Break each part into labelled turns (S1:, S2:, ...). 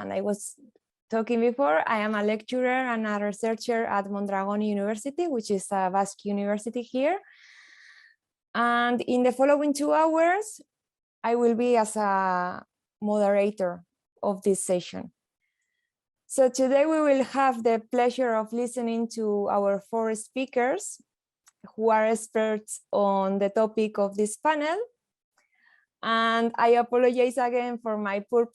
S1: and I was talking before, I am a lecturer and a researcher at Mondragon University, which is a Basque university here. And in the following 2 hours, I will be as a moderator of this session. So today we will have the pleasure of listening to our 4 speakers who are experts on the topic of this panel. And I apologize again for my poor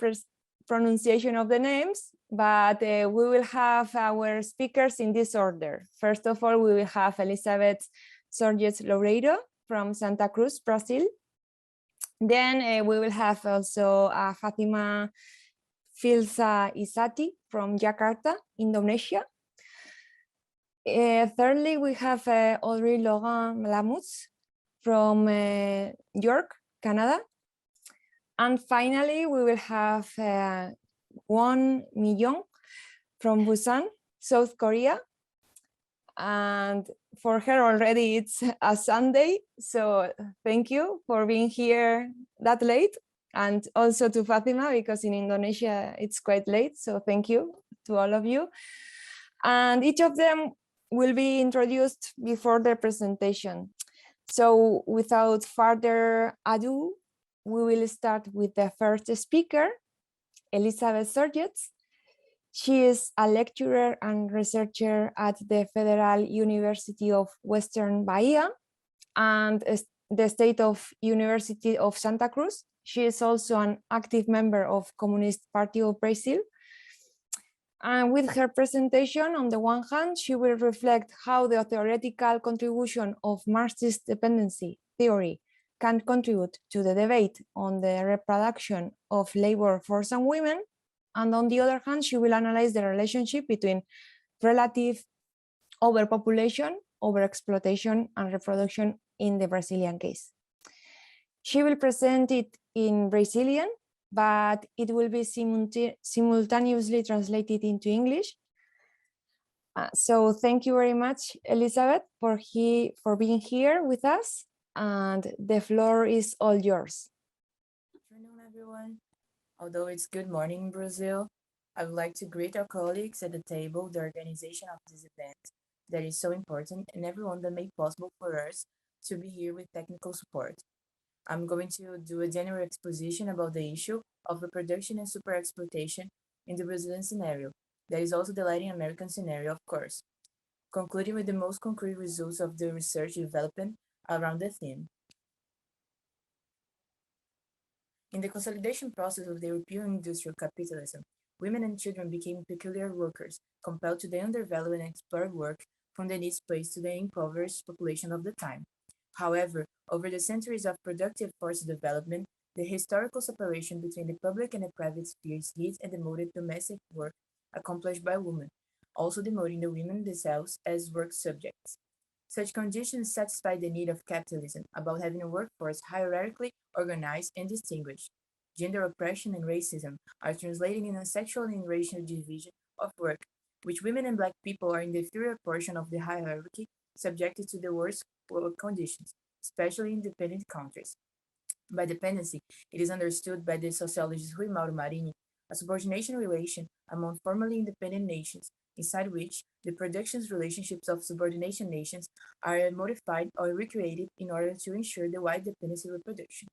S1: pronunciation of the names, but we will have our speakers in this order. First of all, we will have Elisabeth Sergiutz LOUREIRO from Santa Cruz, Brazil. Then we will have also Fatima Filsa IZZATI from Jakarta, Indonesia. Thirdly, we have Audrey Laurent-Lamutz from York, Canada. And finally, we will have KWON MYOUNG from Busan, South Korea. And for her already it's a Sunday, so thank you for being here that late. And also to Fatima, because in Indonesia it's quite late, so thank you to all of you. And each of them will be introduced before the presentation. So without further ado, we will start with the first speaker, Elisabeth Sergiutz. She is a lecturer and researcher at the Federal University of Western Bahia and the State of University of Santa Cruz. She is also an active member of Communist Party of Brazil. And with her presentation, on the one hand, she will reflect how the theoretical contribution of Marxist dependency theory can contribute to the debate on the reproduction of labor force and women. And on the other hand, she will analyze the relationship between relative overpopulation, overexploitation, and reproduction in the Brazilian case. She will present it in Brazilian, but it will be simultaneously translated into English. So thank you very much, Elisabeth, for being here with us. And the floor is all yours.
S2: Good afternoon, everyone. Although it's good morning in Brazil, I would like to greet our colleagues at the table, the organization of this event that is so important, and everyone that made possible for us to be here with technical support. I'm going to do a general exposition about the issue of reproduction and superexploitation in the Brazilian scenario. That is also the Latin American scenario, of course, concluding with the most concrete results of the research development around the theme. In the consolidation process of the European industrial capitalism, women and children became peculiar workers, compelled to the undervalued and explored work from the needs placed to the impoverished population of the time. However, over the centuries of productive force development, the historical separation between the public and the private spheres hid and demoted domestic work accomplished by women, also demoting the women themselves as work subjects. Such conditions satisfy the need of capitalism about having a workforce hierarchically organized and distinguished. Gender oppression and racism are translating in a sexual and racial division of work, which women and Black people are in the inferior portion of the hierarchy, subjected to the worst work conditions, especially in dependent countries. By dependency, it is understood by the sociologist Rui Mauro Marini a subordination relation among formerly independent nations, inside which the production's relationships of subordination nations are modified or recreated in order to ensure the wide dependency reproduction.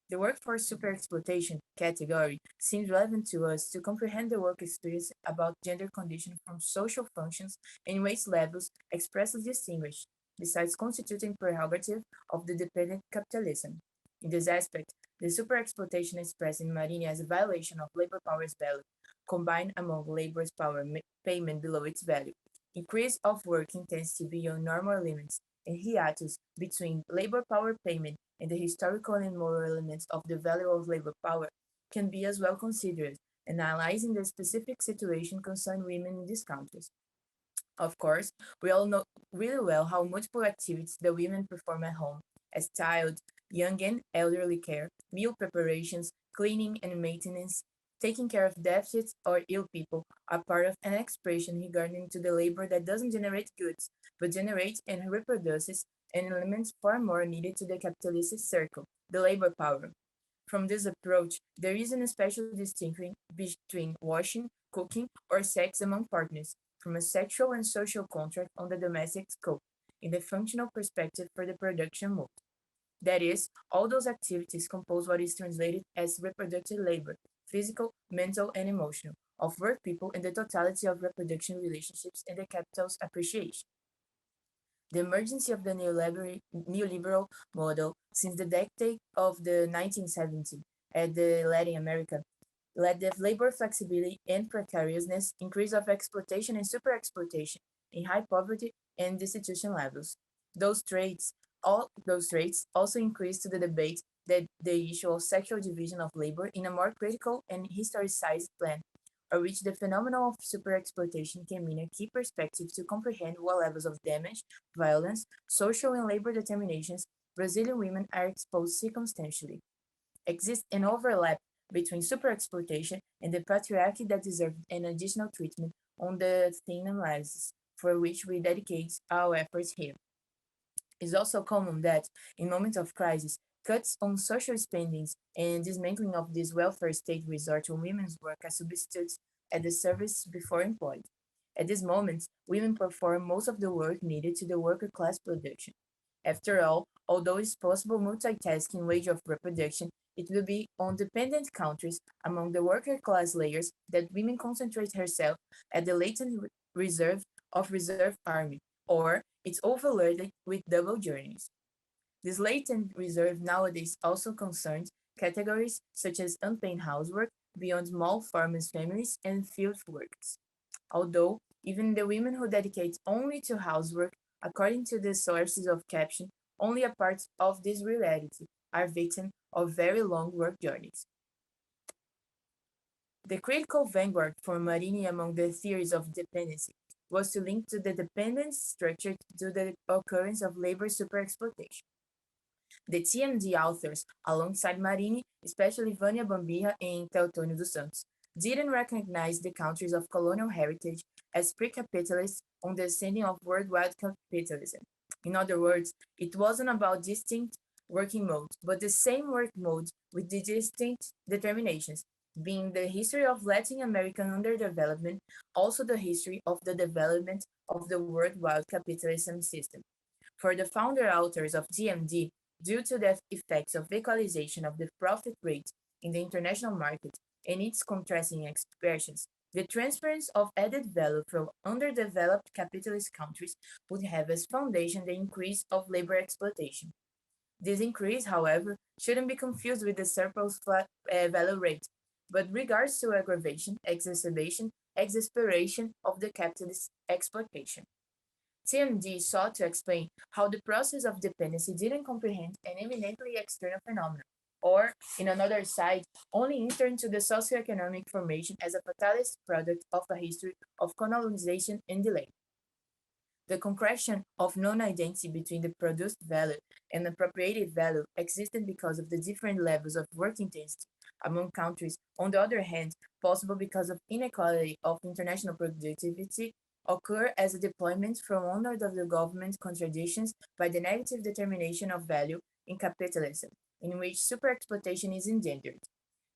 S2: The workforce superexploitation category seems relevant to us to comprehend the work experience about gender conditions from social functions and wage levels expressly distinguished, besides constituting prerogative of the dependent capitalism. In this aspect, the superexploitation expressed in Marini as a violation of labor power's value, combined among labor's power payment below its value, increase of work intensity beyond normal limits, and hiatus between labor power payment and the historical and moral elements of the value of labor power can be as well considered, analyzing the specific situation concerning women in these countries. Of course, we all know really well how multiple activities the women perform at home, as child, young and elderly care, meal preparations, cleaning and maintenance, taking care of deficits or ill people are part of an expression regarding to the labor that doesn't generate goods, but generates and reproduces an element far more needed to the capitalist circle, the labor power. From this approach, there isn't a special distinction between washing, cooking, or sex among partners, from a sexual and social contract on the domestic scope, in the functional perspective for the production mode. That is, all those activities compose what is translated as reproductive labor, physical, mental, and emotional, of work people in the totality of reproduction relationships and the capital's appreciation. The emergence of the neoliberal model since the decade of the 1970s at the Latin America led to labor flexibility and precariousness, increase of exploitation and superexploitation in high poverty and destitution levels. All those traits also increased to the debate that the issue of sexual division of labor in a more critical and historicized plan, or which the phenomenon of superexploitation can mean a key perspective to comprehend what levels of damage, violence, social and labor determinations Brazilian women are exposed circumstantially. Exists an overlap between superexploitation and the patriarchy that deserves an additional treatment on the thin analysis, for which we dedicate our efforts here. It's also common that, in moments of crisis, cuts on social spendings and dismantling of this welfare state resort to women's work as substitutes at the service before employed. At these moments, women perform most of the work needed to the worker class production. After all, although it's possible multitasking wage of reproduction, it will be on dependent countries among the worker class layers that women concentrate herself at the latent reserve of reserve army, or it's overloaded with double journeys. This latent reserve nowadays also concerns categories such as unpaid housework beyond small farmers' families and field workers. Although, even the women who dedicate only to housework, according to the sources of caption, only a part of this reality, are victims of very long work journeys. The critical vanguard for Marini among the theories of dependency was to link to the dependence structure to the occurrence of labor superexploitation. The TMD authors, alongside Marini, especially Vânia Bambirra and Teotônio dos Santos, didn't recognize the countries of colonial heritage as pre-capitalist on the ascending of worldwide capitalism. In other words, it wasn't about distinct working modes, but the same work modes with the distinct determinations, being the history of Latin American underdevelopment, also the history of the development of the worldwide capitalism system. For the founder authors of TMD, due to the effects of equalization of the profit rate in the international market and its contrasting expressions, the transference of added value from underdeveloped capitalist countries would have as foundation the increase of labor exploitation. This increase, however, shouldn't be confused with the surplus value rate, but regards to aggravation, exacerbation, exasperation of the capitalist exploitation. TMD sought to explain how the process of dependency didn't comprehend an eminently external phenomenon, or, in another side, only entered into the socioeconomic formation as a fatalist product of a history of colonization and delay. The concretion of non-identity between the produced value and appropriated value existed because of the different levels of work intensity among countries. On the other hand, possible because of inequality of international productivity occur as a deployment from under of the government contradictions by the negative determination of value in capitalism, in which superexploitation is engendered.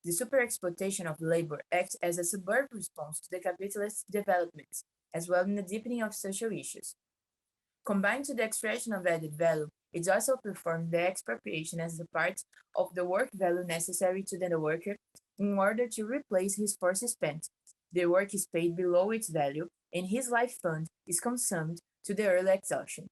S2: The superexploitation of labor acts as a suburb response to the capitalist developments, as well in the deepening of social issues. Combined to the extraction of added value, it also performs the expropriation as a part of the work value necessary to the worker in order to replace his force spent. The work is paid below its value, and his life fund is consumed to the early exhaustion.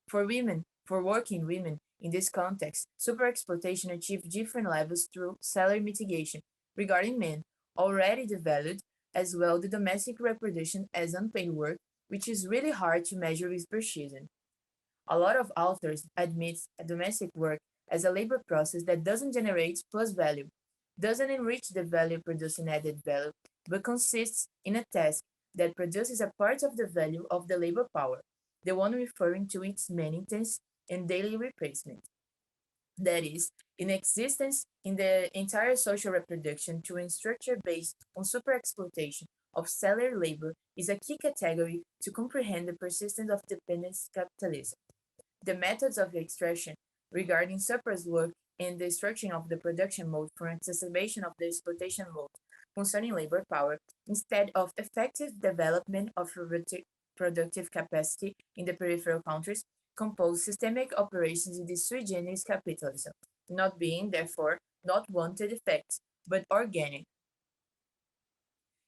S2: For working women, in this context, superexploitation achieved different levels through salary mitigation. Regarding men, already devalued, as well the domestic reproduction as unpaid work, which is really hard to measure with precision. A lot of authors admit domestic work as a labor process that doesn't generate plus value, doesn't enrich the value producing added value, but consists in a task that produces a part of the value of the labor power, the one referring to its maintenance and daily replacement. That is, in existence in the entire social reproduction through a structure based on superexploitation of salary labor is a key category to comprehend the persistence of dependence capitalism. The methods of extraction regarding surplus work and the structuring of the production mode for exacerbation of the exploitation mode concerning labor power, instead of effective development of productive capacity in the peripheral countries, compose systemic operations in the sui generis capitalism, not being, therefore, not wanted effects, but organic.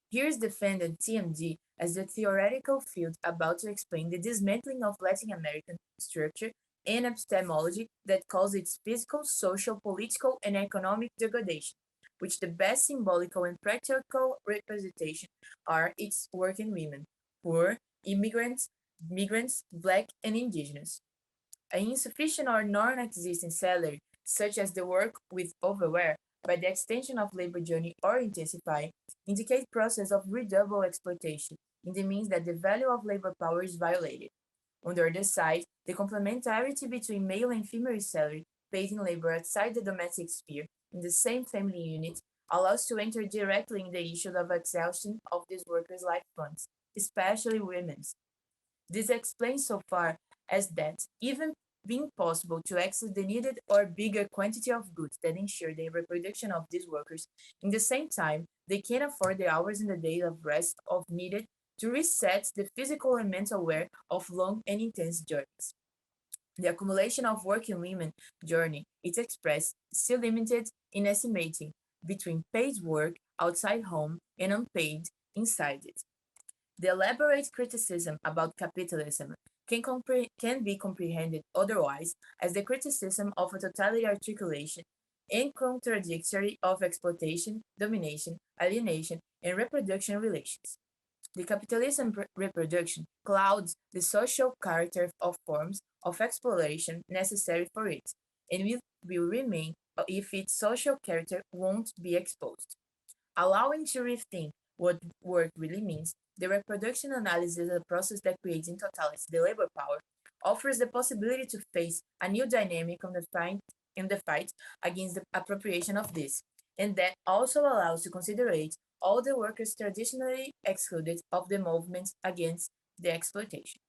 S2: Here is defended TMD as the theoretical field about to explain the dismantling of Latin American structure and epistemology that caused its physical, social, political, and economic degradation, which the best symbolical and practical representation are its working women, poor, immigrants, migrants, black, and indigenous. An insufficient or non-existent salary, such as the work with overwear, by the extension of labor journey or intensify, indicate process of redoubled exploitation in the means that the value of labor power is violated. On the other side, the complementarity between male and female salary paid in labor outside the domestic sphere in the same family unit allows to enter directly in the issue of exhaustion of these workers' life funds, especially women's. This explains so far as that, even being possible to access the needed or bigger quantity of goods that ensure the reproduction of these workers, in the same time, they can afford the hours in the day of rest of needed to reset the physical and mental wear of long and intense journeys. The accumulation of working women journey is expressed, still limited in estimating between paid work outside home and unpaid inside it. The elaborate criticism about capitalism can be comprehended otherwise as the criticism of a totality articulation and contradictory of exploitation, domination, alienation, and reproduction relations. The capitalism reproduction clouds the social character of forms of exploration necessary for it, and will remain if its social character won't be exposed. Allowing to rethink what work really means, the reproduction analysis is a process that creates in totality the labor power, offers the possibility to face a new dynamic in the fight against the appropriation of this, and that also allows to consider all the workers traditionally excluded of the movements against the exploitation.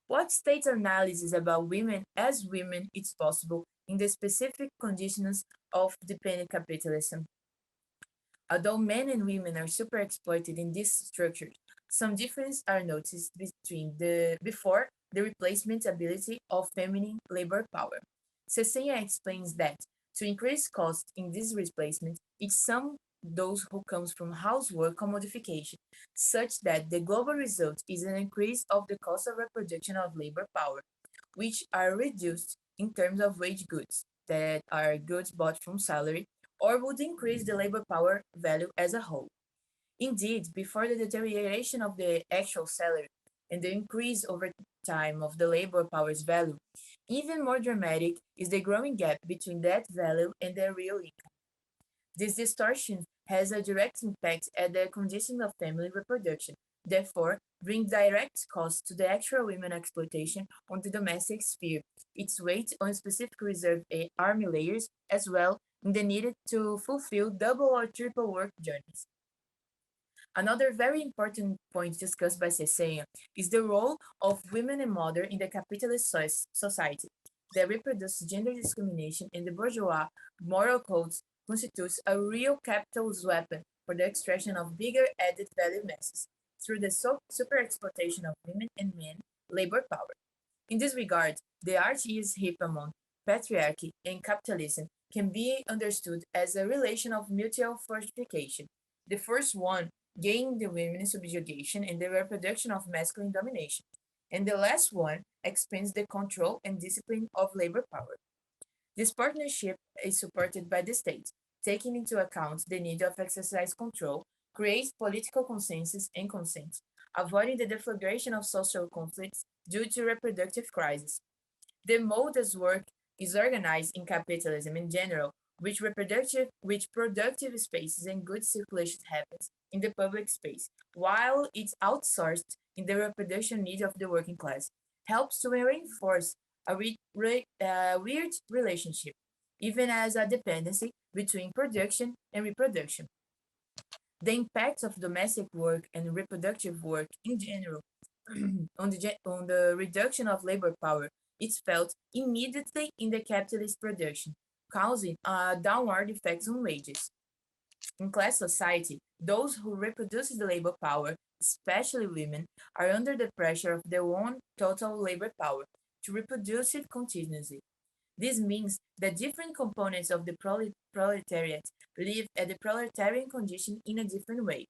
S2: What state analysis about women as women is possible in the specific conditions of dependent capitalism? Although men and women are super exploited in these structures, some differences are noticed between the before the replacement ability of feminine labor power. Cecilia explains that to increase cost in this replacement, it's some those who comes from housework commodification, such that the global result is an increase of the cost of reproduction of labor power, which are reduced in terms of wage goods, that are goods bought from salary, or would increase the labor power value as a whole. Indeed, before the deterioration of the actual salary and the increase over time of the labor power's value, even more dramatic is the growing gap between that value and the real income. This distortion has a direct impact at the conditions of family reproduction, therefore, bring direct costs to the actual women exploitation on the domestic sphere, its weight on specific reserve army layers, as well in the needed to fulfill double or triple work journeys. Another very important point discussed by Cecenia is the role of women and mother in the capitalist society that reproduces gender discrimination and the bourgeois moral codes constitutes a real capitalist weapon for the extraction of bigger added value masses through the super exploitation of women and men labor power. In this regard, the art is hip among patriarchy and capitalism can be understood as a relation of mutual fortification. The first one gain the women's subjugation and the reproduction of masculine domination, and the last one expands the control and discipline of labor power. This partnership is supported by the state, taking into account the need of exercise control, create political consensus and consent, avoiding the deflagration of social conflicts due to reproductive crisis. The mode as work is organized in capitalism in general, which productive spaces and goods circulation happens in the public space, while it's outsourced in the reproduction need of the working class, helps to reinforce a weird relationship, even as a dependency between production and reproduction. The impact of domestic work and reproductive work in general on the reduction of labor power is felt immediately in the capitalist production, causing downward effects on wages. In class society, those who reproduce the labor power, especially women, are under the pressure of their own total labor power to reproduce it continuously. This means that different components of the proletariat live at the proletarian condition in a different way.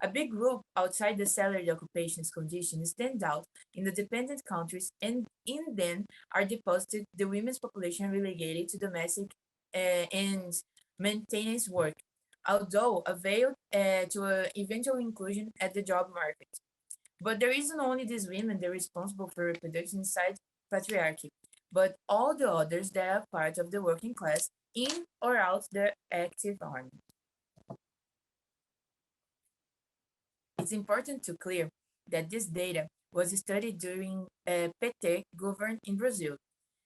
S2: A big group outside the salaried occupations condition stands out in the dependent countries, and in them are deposited the women's population relegated to domestic and maintenance work, although availed to eventual inclusion at the job market. But there isn't only these women that are responsible for reproduction inside patriarchy, but all the others that are part of the working class in or out the active army. It's important to clear that this data was studied during PT governed in Brazil.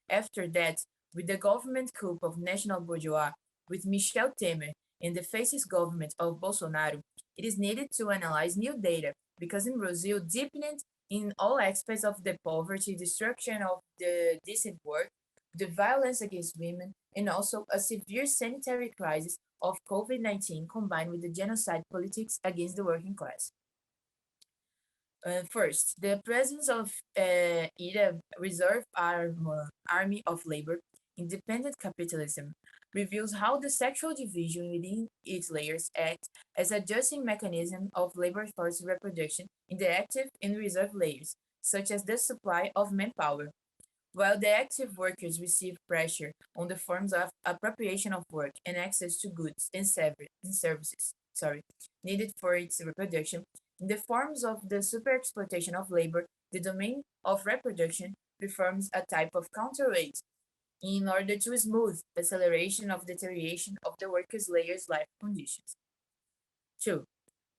S2: After that, with the government coup of national bourgeois, with Michel Temer and the fascist government of Bolsonaro, it is needed to analyze new data because in Brazil, deepened in all aspects of the poverty, destruction of the decent work, the violence against women, and also a severe sanitary crisis of COVID-19 combined with the genocide politics against the working class. First, the presence of IRA Reserve Army of Labor, independent capitalism, reveals how the sexual division within its layers act as adjusting mechanism of labor force reproduction in the active and reserve layers, such as the supply of manpower. While the active workers receive pressure on the forms of appropriation of work and access to goods and services, needed for its reproduction, in the forms of the superexploitation of labor, the domain of reproduction performs a type of counterweight in order to smooth the acceleration of deterioration of the workers' layers' life conditions. 2.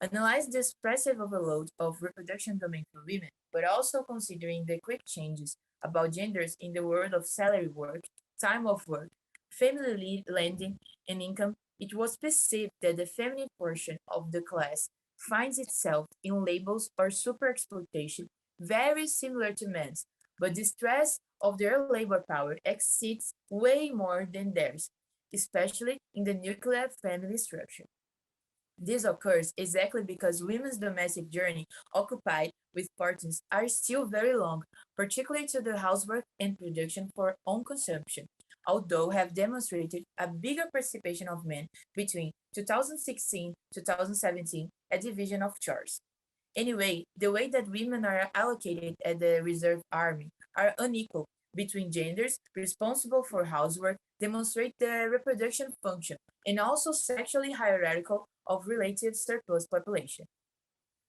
S2: Analyze the expressive overload of reproduction domain for women, but also considering the quick changes about genders in the world of salary work, time of work, family lending, and income, it was perceived that the feminine portion of the class finds itself in labels or superexploitation very similar to men's, but the stress of their labor power exceeds way more than theirs, especially in the nuclear family structure. This occurs exactly because women's domestic journey occupied with partners are still very long, particularly to the housework and production for own consumption, although have demonstrated a bigger participation of men between 2016 2017 at division of chores. Anyway, the way that women are allocated at the reserve army are unequal between genders responsible for housework, demonstrate the reproduction function, and also sexually hierarchical of relative surplus population.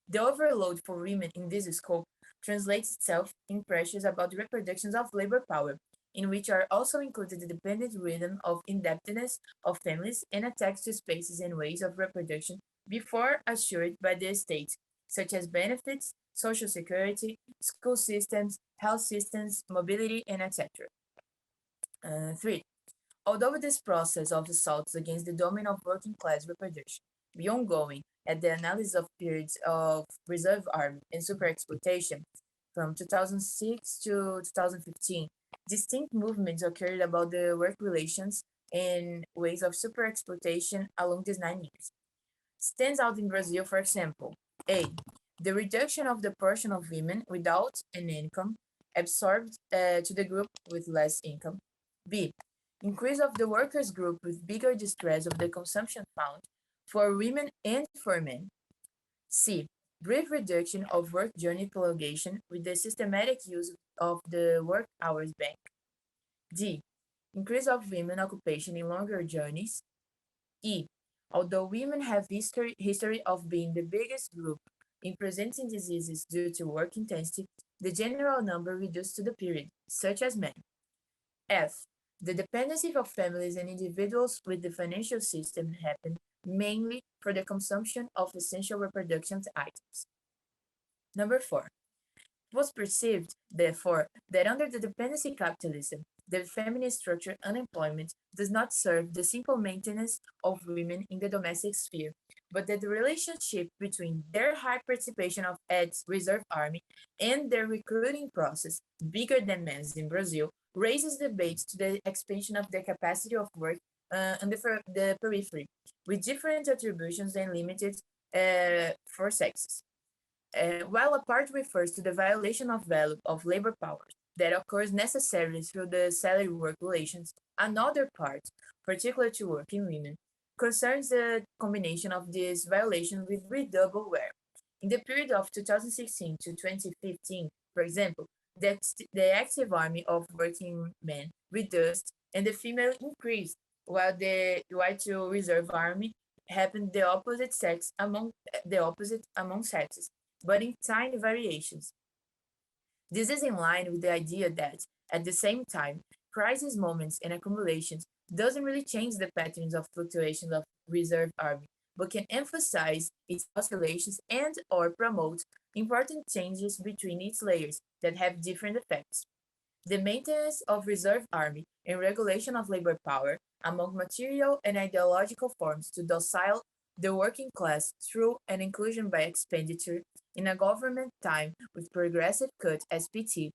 S2: The overload for women in this scope translates itself in pressures about the reproductions of labor power, in which are also included the dependent rhythm of indebtedness of families and attacks to spaces and ways of reproduction before assured by the state, such as benefits, social security, school systems, health systems, mobility, and etc. 3. Although this process of assaults against the domain of working class reproduction be ongoing at the analysis of periods of reserve army and superexploitation from 2006 to 2015, distinct movements occurred about the work relations and ways of superexploitation along these 9 years. Stands out in Brazil, for example, A. The reduction of the portion of women without an income absorbed to the group with less income. B. Increase of the workers group with bigger distress of the consumption found for women and for men. C. Brief reduction of work journey prolongation with the systematic use of the work hours bank. D. Increase of women occupation in longer journeys. E. Although women have history of being the biggest group in presenting diseases due to work intensity, the general number reduced to the period, such as men. F. The dependency of families and individuals with the financial system happened mainly for the consumption of essential reproduction items. Number 4. It was perceived, therefore, that under the dependency capitalism, the feminine structure unemployment does not serve the simple maintenance of women in the domestic sphere, but that the relationship between their high participation of its reserve army and their recruiting process, bigger than men's in Brazil, raises debates to the expansion of the capacity of work and the periphery, with different attributions and limited for sexes. While a part refers to the violation of value of labor power that occurs necessarily through the salary work relations, another part, particular to working women, concerns the combination of this violation with redoubled wear. In the period of 2016 to 2015, for example, the active army of working men reduced and the female increased, while the white reserve army happened the opposite among sexes, but in tiny variations. This is in line with the idea that, at the same time, crisis moments and accumulations doesn't really change the patterns of fluctuations of reserve army, but can emphasize its oscillations and or promote important changes between its layers that have different effects. The maintenance of reserve army and regulation of labor power among material and ideological forms to docile the working class through an inclusion by expenditure in a government time with progressive cut SPT,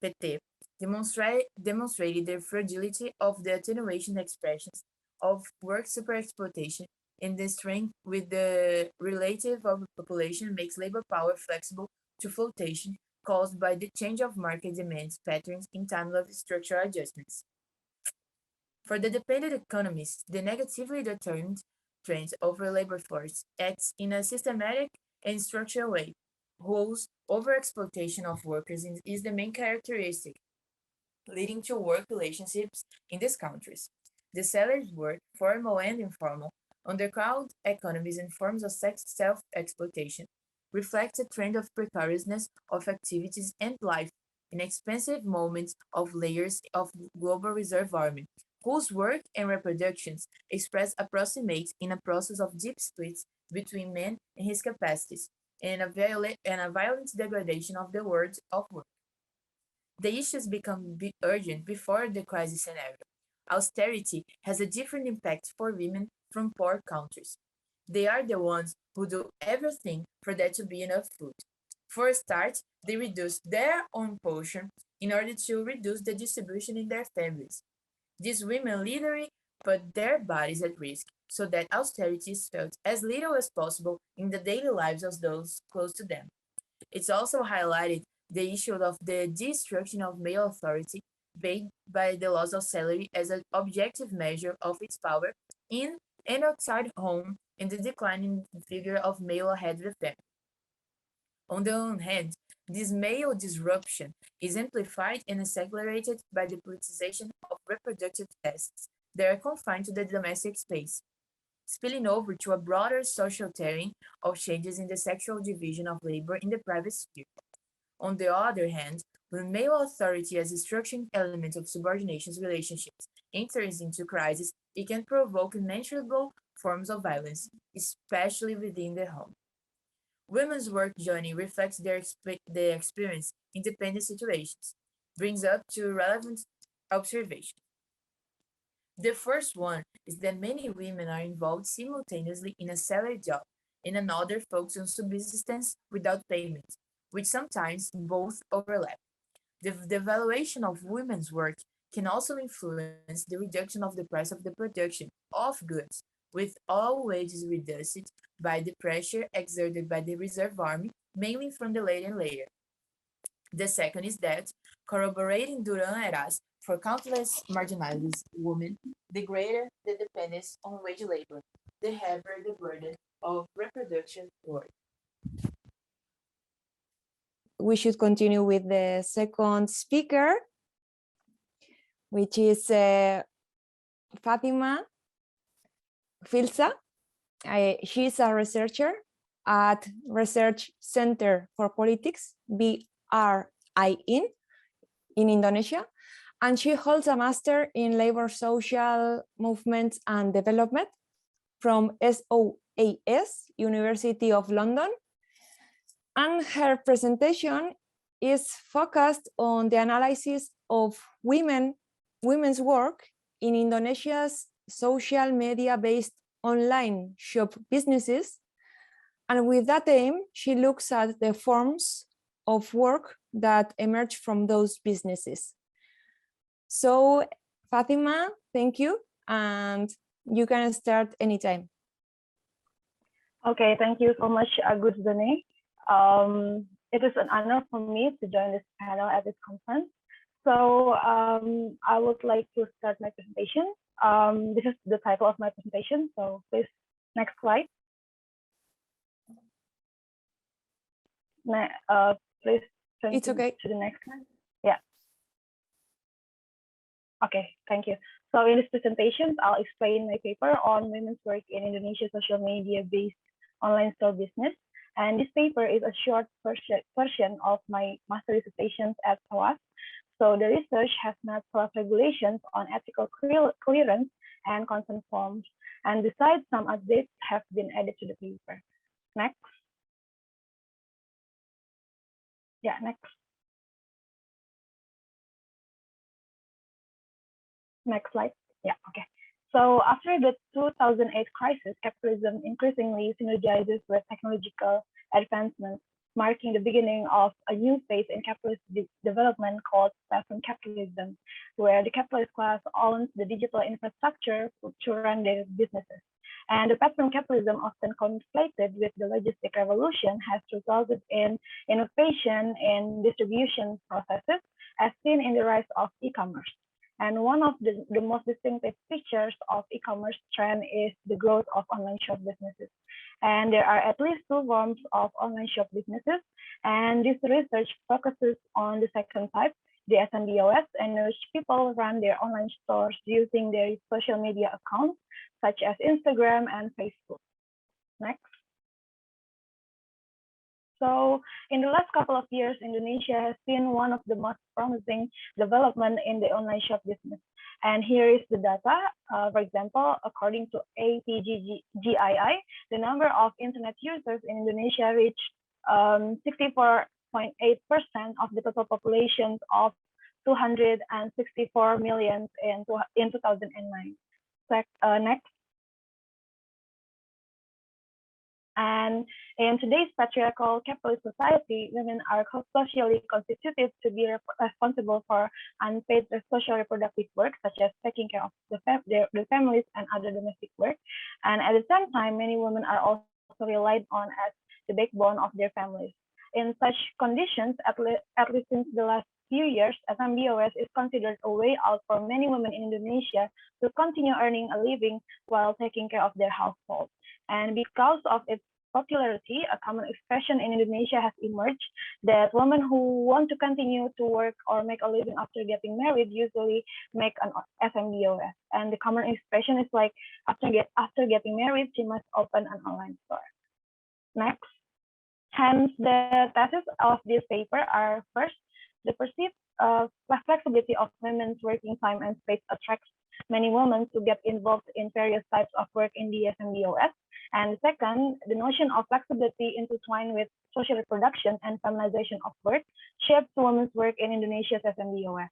S2: PT, demonstrated the fragility of the attenuation expressions of work superexploitation and the strength with the relative of the population makes labor power flexible to flotation caused by the change of market demands patterns in times of structural adjustments. For the dependent economies, the negatively determined trend over labor force acts in a systematic and structural way, whose overexploitation of workers is the main characteristic, leading to work relationships in these countries. The salaries work, formal and informal, underground economies and forms of self-exploitation, reflects a trend of precariousness of activities and life in expensive moments of layers of global reserve army, whose work and reproductions express approximate in a process of deep splits between man and his capacities, and a violent degradation of the world of work. The issues become urgent before the crisis scenario. Austerity has a different impact for women from poor countries. They are the ones who do everything for there to be enough food. For a start, they reduce their own portion in order to reduce the distribution in their families. These women literally put their bodies at risk so that austerity is felt as little as possible in the daily lives of those close to them. It's also highlighted the issue of the destruction of male authority made by the loss of salary as an objective measure of its power in and outside home and the declining figure of male head of the family. On the one hand, this male disruption is amplified and accelerated by the politicization of reproductive tasks that are confined to the domestic space, spilling over to a broader social terrain of changes in the sexual division of labor in the private sphere. On the other hand, when male authority as a structuring element of subordination relationships enters into crisis, it can provoke immeasurable forms of violence, especially within the home. Women's work journey reflects their experience in dependent situations, brings up to relevant observations. The first one is that many women are involved simultaneously in a salary job, and another focuses on subsistence without payment, which sometimes both overlap. The devaluation of women's work can also influence the reduction of the price of the production of goods, with all wages reduced by the pressure exerted by the reserve army, mainly from the later layer. The second is that, corroborating Duran eras for countless marginalized women, the greater the dependence on wage labor, the heavier the burden of reproduction work.
S1: We should continue with the second speaker, which is Fatima Filsa. She's a researcher at Research Center for Politics, BRIN, in Indonesia, and she holds a master in labor, social movements and development from SOAS, University of London. And her presentation is focused on the analysis of women's work in Indonesia's social media-based online shop businesses. And with that aim, she looks at the forms of work that emerge from those businesses. So, Fatima, thank you. And You can start anytime.
S3: Okay, thank you so much, AGURTZANE. It is an honor for me to join this panel at this conference. So I would like to start my presentation. This is the title of my presentation. So please, next slide. Please turn
S1: It's okay.
S3: to the next slide. Yeah. Okay, thank you. So in this presentation, I'll explain my paper on women's work in Indonesia social media-based online store business. And this paper is a short version of my master dissertation at KWON. So the research has mapped regulations on ethical clearance and consent forms. And besides, some updates have been added to the paper. Next. Yeah, next. Next slide. Yeah, okay. So after the 2008 crisis, capitalism increasingly synergizes with technological advancements, marking the beginning of a new phase in capitalist development called platform capitalism, where the capitalist class owns the digital infrastructure to run their businesses. And the platform capitalism, often conflated with the logistic revolution, has resulted in innovation in distribution processes, as seen in the rise of e-commerce. And one of the most distinctive features of e-commerce trend is the growth of online shop businesses. And there are at least two forms of online shop businesses. And this research focuses on the second type, the FMBOS, in which people run their online stores using their social media accounts, such as Instagram and Facebook. Next. So in the last couple of years, Indonesia has seen one of the most promising development in the online shop business. And here is the data. For example, according to APGGII, the number of internet users in Indonesia reached 64.8% of the total population of 264 million in 2009. Next. And in today's patriarchal capitalist society, women are socially constituted to be responsible for unpaid social reproductive work, such as taking care of their families and other domestic work. And at the same time, many women are also relied on as the backbone of their families. In such conditions, at least since the last few years, FMBOS is considered a way out for many women in Indonesia to continue earning a living while taking care of their household. And because of its popularity, a common expression in Indonesia has emerged that women who want to continue to work or make a living after getting married usually make an FMBOS. And the common expression is like, after getting married, she must open an online store. Next. Hence, the thesis of this paper are first, the perceived flexibility of women's working time and space attracts many women to get involved in various types of work in the FMBOS. And second, the notion of flexibility intertwined with social reproduction and feminization of work shapes women's work in Indonesia's FMBOS.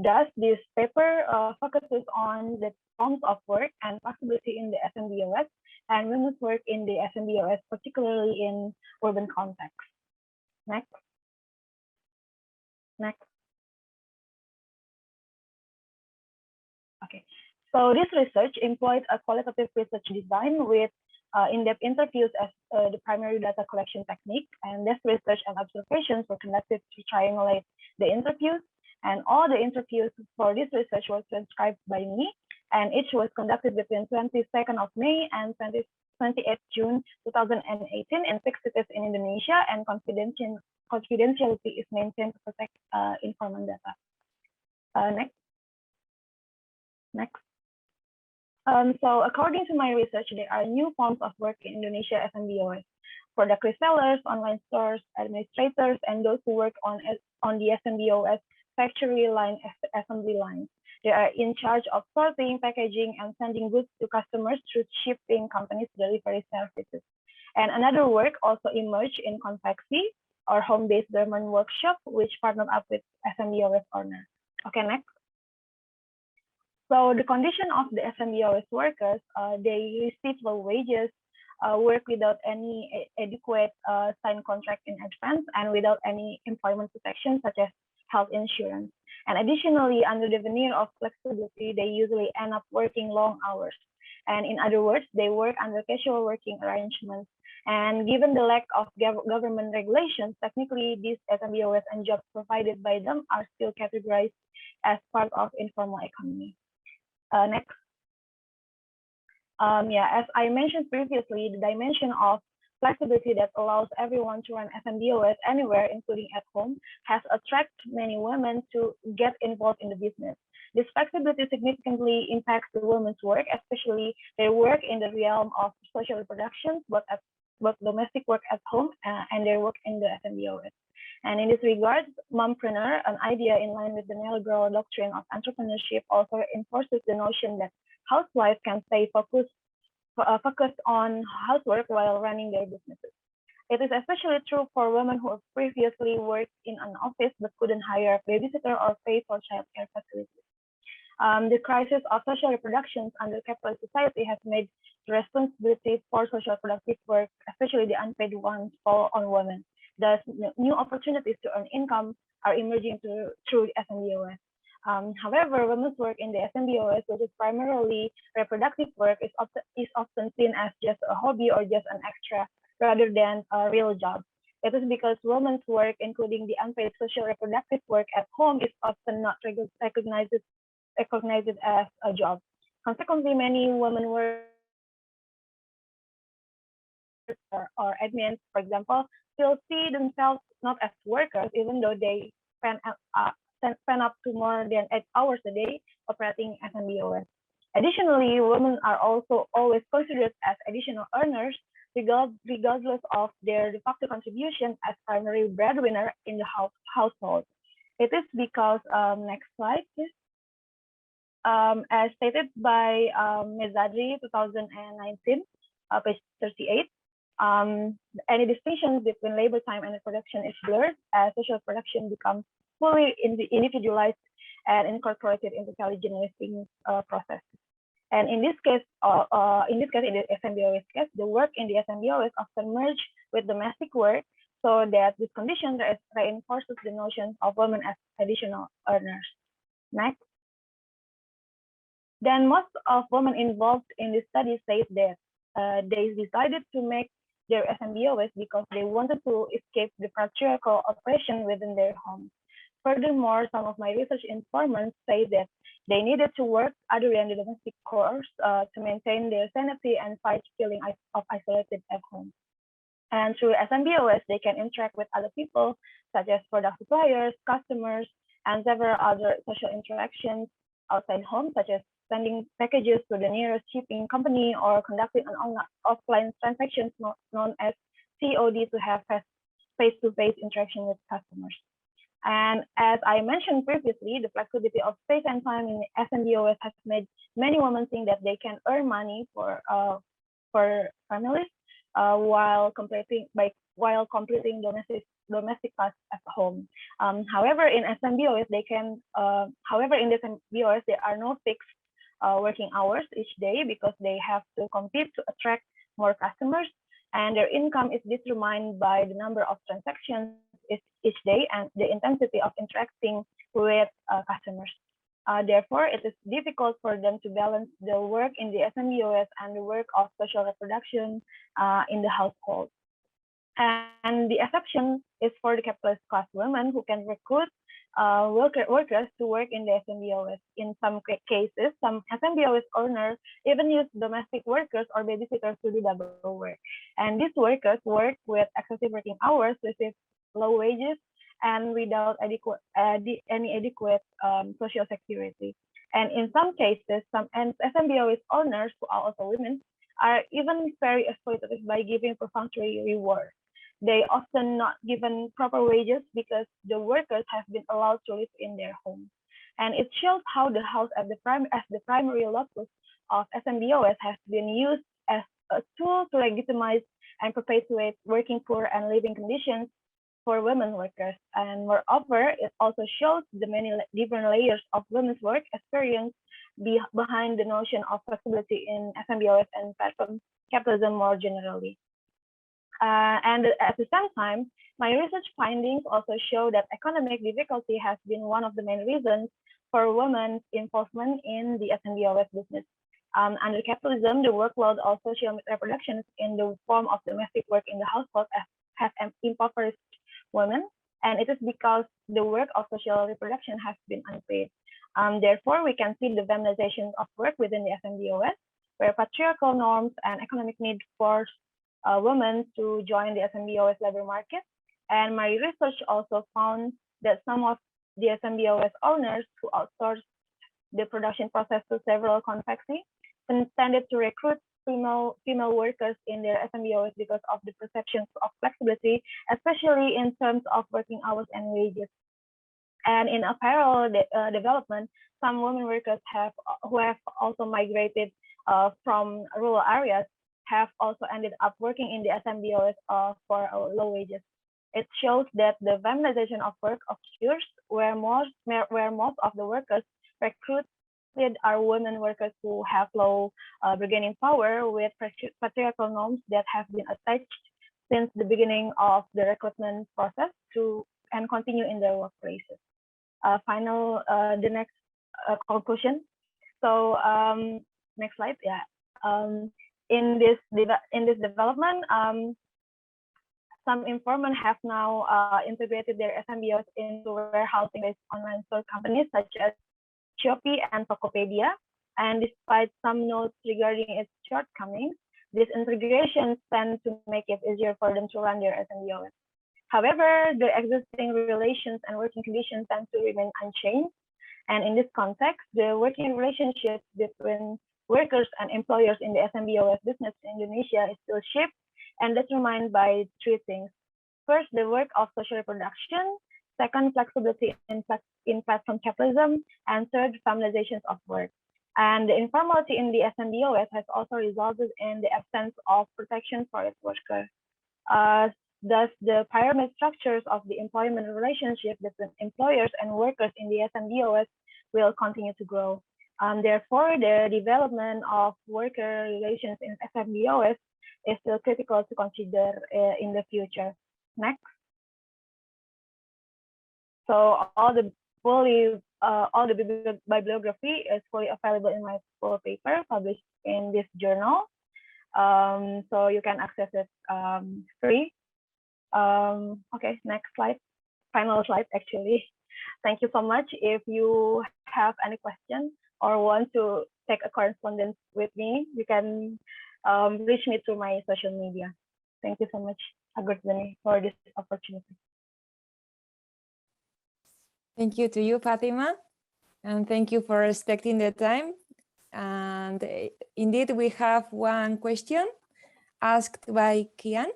S3: Thus, this paper focuses on the forms of work and flexibility in the FMBOS and women's work in the FMBOS, particularly in urban context. Next. Next. Okay, so this research employed a qualitative research design with in-depth interviews as the primary data collection technique, and this research and observations were conducted to triangulate the interviews, and all the interviews for this research were transcribed by me, and each was conducted between 22nd of May and 28th June 2018 in 6 cities in Indonesia, and confidentiality is maintained to protect informal data. Next. Next. So according to my research, there are new forms of work in Indonesia FMBOS: product resellers, online stores, administrators, and those who work on the FMBOS factory line assembly lines. They are in charge of sorting, packaging, and sending goods to customers through shipping companies' delivery services. And another work also emerged in confeksi or home-based garment workshop, which partnered up with FMBOS owner. Okay, next. So the condition of the FMBOS workers, they receive low wages, work without any adequate signed contract in advance, and without any employment protection such as health insurance. And additionally, under the veneer of flexibility, they usually end up working long hours. And in other words, they work under casual working arrangements. And given the lack of government regulations, technically these FMBOs and jobs provided by them are still categorized as part of informal economy. Next. As I mentioned previously, the dimension of flexibility that allows everyone to run FMBOs anywhere, including at home, has attracted many women to get involved in the business. This flexibility significantly impacts the women's work, especially their work in the realm of social reproduction, both domestic work at home and their work in the FMBOs. And in this regard, mompreneur, an idea in line with the neoliberal doctrine of entrepreneurship, also enforces the notion that housewives can stay focused on housework while running their businesses. It is especially true for women who previously worked in an office but couldn't hire a babysitter or pay for childcare facilities. The crisis of social reproduction under capitalist society has made the responsibility for social productive work, especially the unpaid ones, fall on women. Thus, new opportunities to earn income are emerging through FMBOs. However, women's work in the FMBOs, which is primarily reproductive work, is often seen as just a hobby or just an extra rather than a real job. It is because women's work, including the unpaid social reproductive work at home, is often not recognized as a job. Consequently, many women work or admins, for example, still see themselves not as workers, even though they spend up to more than 8 hours a day operating FMBOs. Additionally, women are also always considered as additional earners, regardless of their de facto contribution as primary breadwinner in the household. It is because, next slide, please. As stated by IZZATI 2019, page 38, any distinction between labor time and reproduction is blurred as social production becomes fully individualized and incorporated into value generating process. And in this case, in the FMBOS case, the work in the FMBOs often merge with domestic work, so that this condition reinforces the notion of women as additional earners. Next. Then most of women involved in this study say that they decided to make their FMBOs because they wanted to escape the patriarchal oppression within their homes. Furthermore, some of my research informants say that they needed to work other than the domestic chores to maintain their sanity and fight feeling of isolated at home. And through FMBOs, they can interact with other people, such as product suppliers, customers, and several other social interactions outside home, such as sending packages to the nearest shipping company or conducting an offline transactions known as COD to have face-to-face interaction with customers. And as I mentioned previously, the flexibility of space and time in FMBOs has made many women think that they can earn money for families while completing domestic tasks at home. However, in FMBOs, there are no fixed working hours each day because they have to compete to attract more customers, and their income is determined by the number of transactions each day and the intensity of interacting with customers. Therefore, it is difficult for them to balance the work in the FMBOs and the work of social reproduction in the household. And the exception is for the capitalist class women who can recruit workers to work in the FMBOs. In some cases, some FMBOs owners even use domestic workers or babysitters to do double work. And these workers work with excessive working hours, receive low wages, and without any adequate social security. And in some cases, some FMBOs owners, who are also women, are even very exploitative by giving perfunctory rewards. They often not given proper wages because the workers have been allowed to live in their homes. And it shows how the house as the primary locus of FMBOs has been used as a tool to legitimize and perpetuate working poor and living conditions for women workers. And moreover, it also shows the many different layers of women's work experience behind the notion of flexibility in FMBOs and platform capitalism more generally. And at the same time, my research findings also show that economic difficulty has been one of the main reasons for women's involvement in the SMBOS business. Under capitalism, the workload of social reproduction in the form of domestic work in the household has impoverished women, and it is because the work of social reproduction has been unpaid. Therefore, we can see the feminization of work within the SMBOS, where patriarchal norms and economic need force women to join the SMBOS labor market. And my research also found that some of the SMBOS owners who outsourced the production process to several convexy tended to recruit female workers in their SMBOS because of the perceptions of flexibility, especially in terms of working hours and wages. And in apparel development, some women workers who have also migrated from rural areas have also ended up working in the SMBOS for low wages. It shows that the feminization of work occurs where most of the workers recruited are women workers who have low bargaining power with patriarchal norms that have been attached since the beginning of the recruitment process and continue in their workplaces. The next conclusion. So next slide, yeah. In this development, some informants have now integrated their SMBOs into warehousing-based online store companies such as Shopee and Tokopedia. And despite some notes regarding its shortcomings, these integrations tend to make it easier for them to run their SMBOs. However, the existing relations and working conditions tend to remain unchanged. And in this context, the working relationships between workers and employers in the SMBOS business in Indonesia is still shaped and determined by three things. First, the work of social reproduction. Second, flexibility in platform capitalism. And third, feminization of work. And the informality in the SMBOS has also resulted in the absence of protection for its workers. Thus, the pyramid structures of the employment relationship between employers and workers in the SMBOS will continue to grow. Therefore, the development of worker relations in SMBOS is still critical to consider in the future. Next. So all the bibliography is fully available in my full paper published in this journal. So you can access it free. Okay, next slide. Final slide, actually. Thank you so much. If you have any questions or want to take a correspondence with me, you can reach me through my social media. Thank you so much, AGURTZANE, for this opportunity.
S1: Thank you to you, Fatima, and thank you for respecting the time. And indeed, we have one question asked by Kian,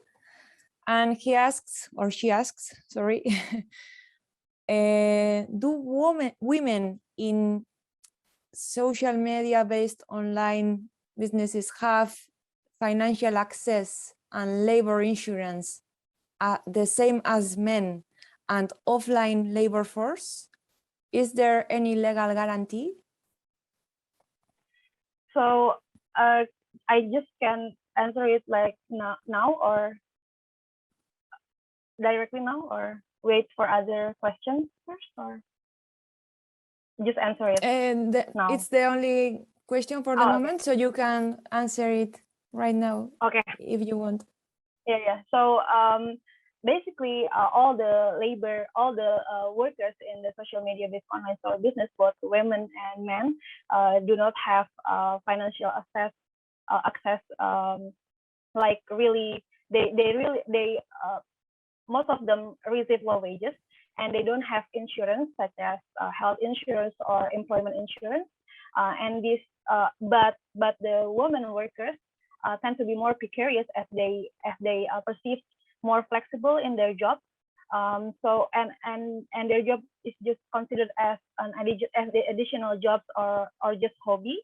S1: and he asks, or she asks, sorry, do women in social media-based online businesses have financial access and labor insurance the same as men and offline labor force? Is there any legal guarantee?
S3: So I just can answer it like now or directly now, or wait for other questions first, or just answer it now?
S1: It's the only question for the moment, so you can answer it right now.
S3: Okay,
S1: if you want.
S3: Yeah. So basically, all the workers in the social media-based online store business, both women and men, do not have financial access. Like really, most of them receive low wages, and they don't have insurance such as health insurance or employment insurance. But the women workers tend to be more precarious as they are perceived more flexible in their job. So their job is just considered as the additional jobs or just hobby.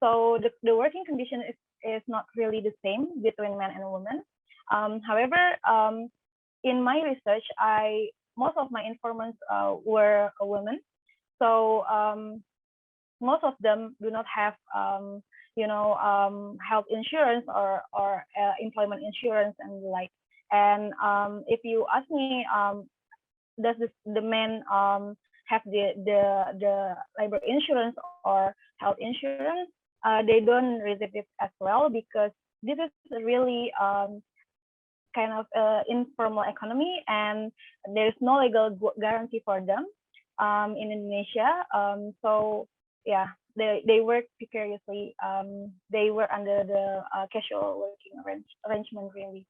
S3: So the working condition is not really the same between men and women. However, in my research, most of my informants were women. So most of them do not have health insurance or employment insurance and like And if you ask me, does the men have the labor insurance or health insurance? They don't receive it as well, because this is really kind of informal economy, and there is no legal guarantee for them in Indonesia. So yeah, they work precariously. They were under the casual working arrangement, really.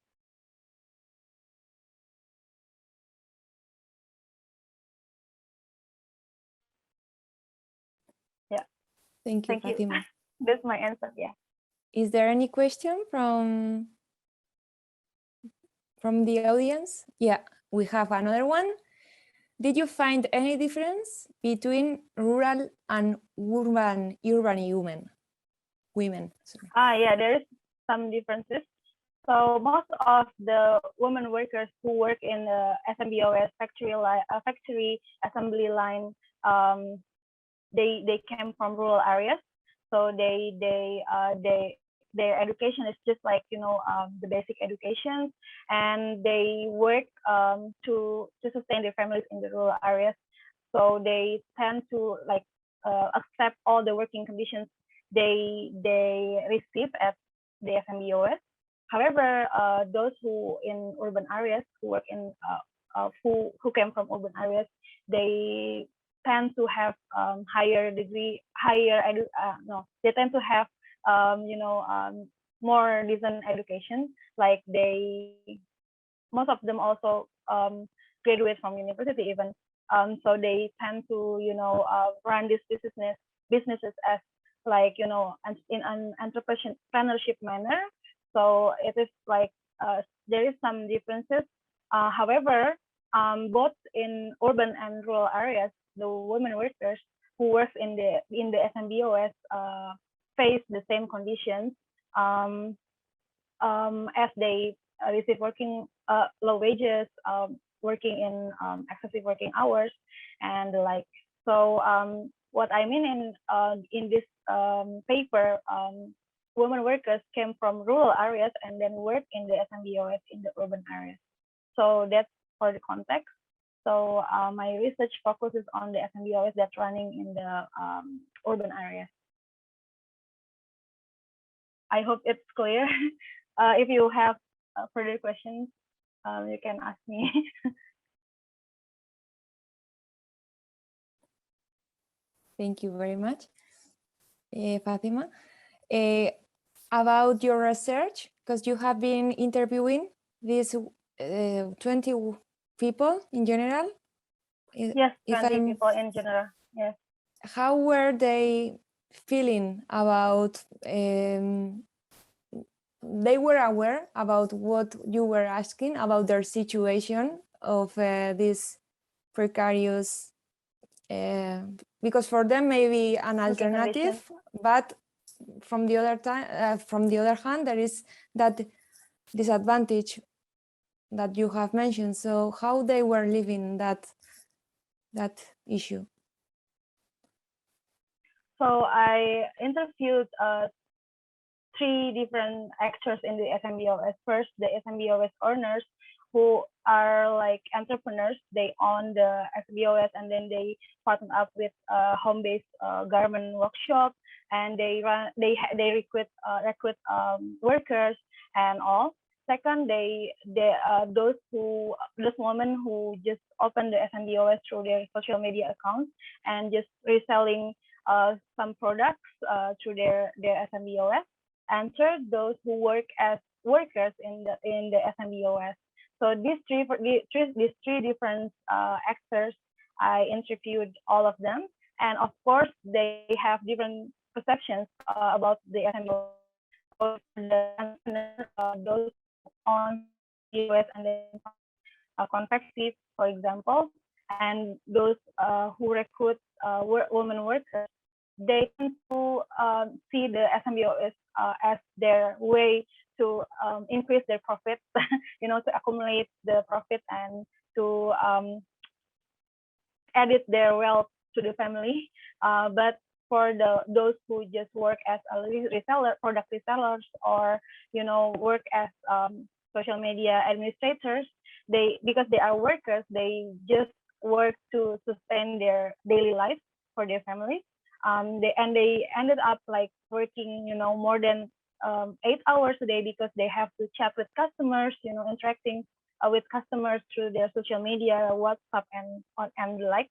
S3: Yeah.
S1: Thank you,
S3: Thank you.
S1: Fatima.
S3: That's my answer. Yeah.
S1: Is there any question from the audience? Yeah, we have another one. Did you find any difference between rural and urban women? Sorry.
S3: Yeah, there is some differences. So most of the women workers who work in the FMBOS factory assembly line, they came from rural areas. So their education is just like, the basic education, and they work to sustain their families in the rural areas. So they tend to like accept all the working conditions they receive at the FMBOS. However, those who in urban areas who work in who came from urban areas, they tend to have higher degree, they tend to have more decent education. Like most of them also graduate from university even. So they tend to run this businesses as like in an entrepreneurship manner. So it is like there is some differences. However, both in urban and rural areas, the women workers who work in the FMBOS face the same conditions as they receive working low wages, working in excessive working hours, and the like. So what I mean in this paper, women workers came from rural areas and then work in the FMBOS in the urban areas. So that's for the context. So my research focuses on the FMBOS that's running in the urban areas. I hope it's clear. If you have further questions, you can ask me.
S1: Thank you very much, Fatima. About your research, because you have been interviewing these 20 people in general.
S3: Yes, 20 people in general. Yes.
S1: How were they feeling about? They were aware about what you were asking about their situation of this precarious, because for them maybe an alternative, but from the other hand, there is that disadvantage that you have mentioned. So how they were living that issue?
S3: So I interviewed 3 different actors in the FMBOS. First, the FMBOS owners, who are like entrepreneurs. They own the FMBOS, and then they partner up with a home-based garment workshop, and they recruit workers and all. Second, those women who just open the FMBOS through their social media accounts and just reselling some products through their FMBOS. And third, those who work as workers in the FMBOS. So these three different actors, I interviewed all of them, and of course they have different perceptions about the FMBOS. So those on US and then confective, for example, and those who recruit women workers, they tend to see the FMBOS as their way to increase their profits, to accumulate the profit and to edit their wealth to the family. But for those who just work as a reseller, product resellers, or work as social media administrators, because they are workers, they just work to sustain their daily life for their families. They ended up like working, more than 8 hours a day because they have to chat with customers, interacting with customers through their social media, WhatsApp, and the like.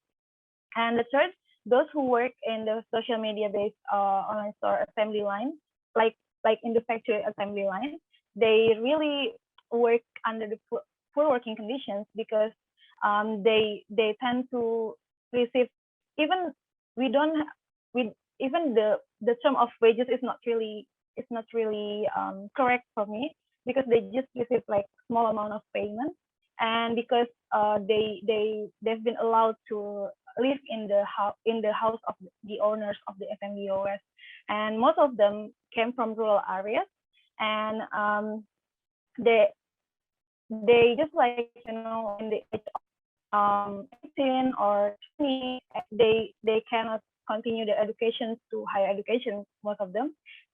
S3: And the third, those who work in the social media-based online store assembly line, like in the factory assembly line, they really work under the poor working conditions because they tend to receive, even we don't we even the term of wages is not really correct for me, because they just receive like small amount of payment, and because they've been allowed to live in the house of the owners of the FMBOS, and most of them came from rural areas, and they just like, in the age of 18 or 20, they cannot continue their education to higher education, most of them,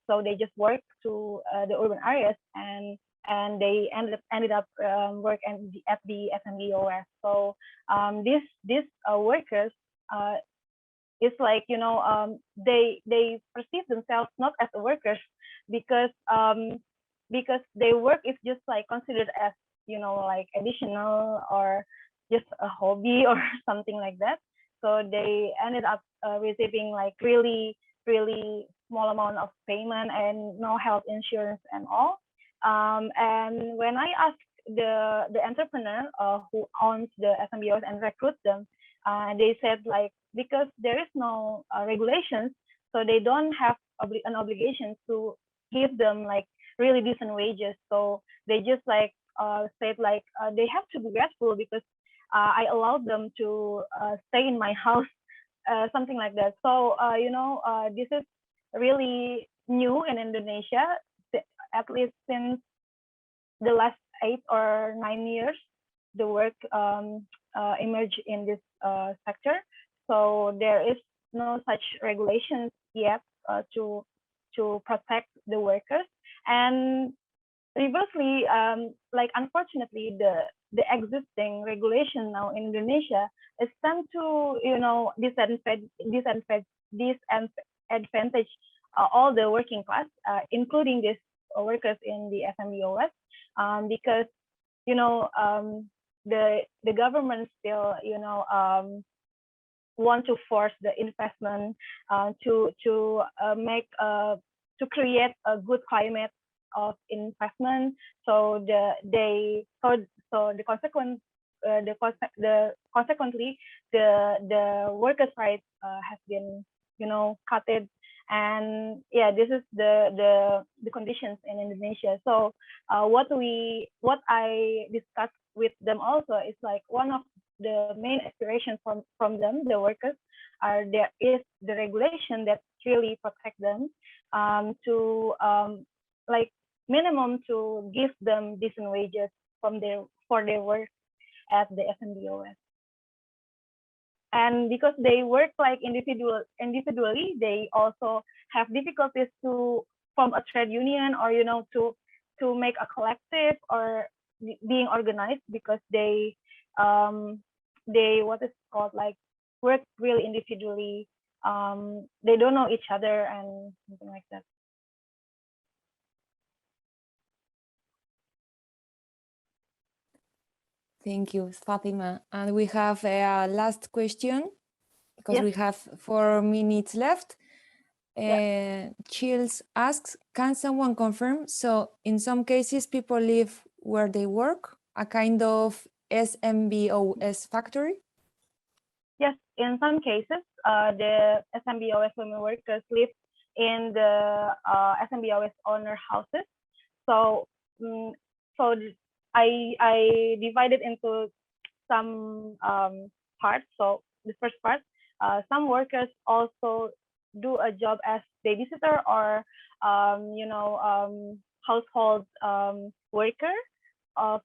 S3: so they just work to the urban areas, and they ended up work at the FMBOS. So these workers, it's like, they perceive themselves not as workers, because their work is just like considered as, like additional or just a hobby or something like that. So they ended up receiving like really small amount of payment and no health insurance and all. And when I asked the entrepreneur who owns the FMBOs and recruit them, they said like, because there is no regulations, so they don't have an obligation to give them like really decent wages. So they just like said like they have to be grateful because I allowed them to stay in my house, something like that. So this is really new in Indonesia, at least since the last 8 or 9 years, the work emerged in this sector. So there is no such regulations yet to protect the workers. And reversely, like unfortunately, the existing regulation now in Indonesia is tend to disadvantage all the working class, including these workers in the FMBOS, because the government still want to force the investment to create a good climate of investment. So consequently the workers' rights has been cutted, and yeah, this is the conditions in Indonesia. So what I discussed with them also is like, one of the main aspirations from them, the workers, there is the regulation that really protect them, to like minimum to give them decent wages for their work at the FMBOS. And because they work like individually, they also have difficulties to form a trade union, or to make a collective or being organized, because they what is called like work really individually. They don't know each other and something like that.
S1: Thank you, Fatima. And we have a last question, because
S3: Yes.
S1: we have 4 minutes left.
S3: Yeah.
S1: Chills asks, can someone confirm? So in some cases, people live where they work, a kind of SMBOS factory?
S3: Yes, in some cases, the SMBOS women workers live in the SMBOS owner houses. So, so I divided into some parts. So the first part, some workers also do a job as babysitter or household worker of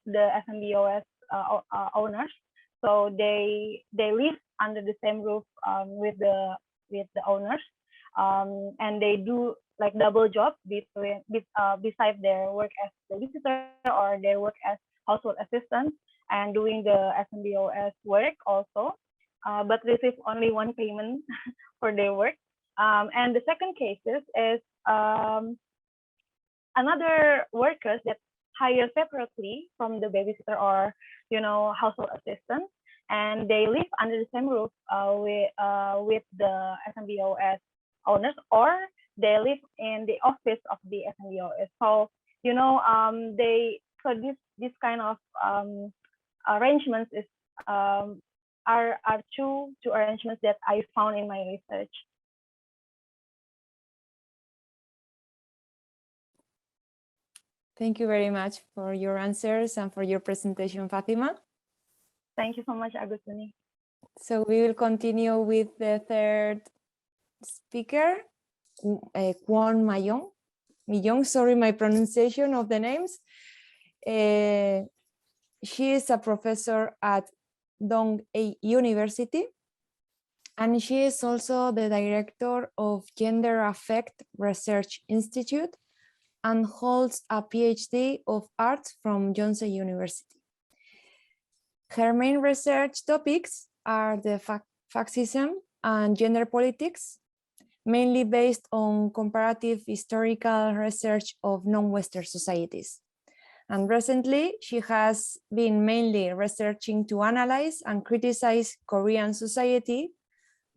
S3: the SMBOS owners. So they live under the same roof with the owners, and they do like double jobs beside their work as babysitter or their work as household assistant and doing the FMBOS work also, but receive only one payment for their work. And the second cases is another workers that hire separately from the babysitter or household assistant, and they live under the same roof with the FMBOS owners, or they live in the office of the FMBOS. So this kind of arrangements is are two arrangements that I found in my research.
S1: Thank you very much for your answers and for your presentation, Fatima.
S3: Thank you so much, AGURTZANE.
S1: So we will continue with the third speaker, KWON MYOUNG. Sorry, my pronunciation of the names. She is a professor at Dong-A University, and she is also the director of Gender Affect Research Institute and holds a PhD of Arts from Yonsei University. Her main research topics are the fascism and gender politics, mainly based on comparative historical research of non-Western societies. And recently, she has been mainly researching to analyze and criticize Korean society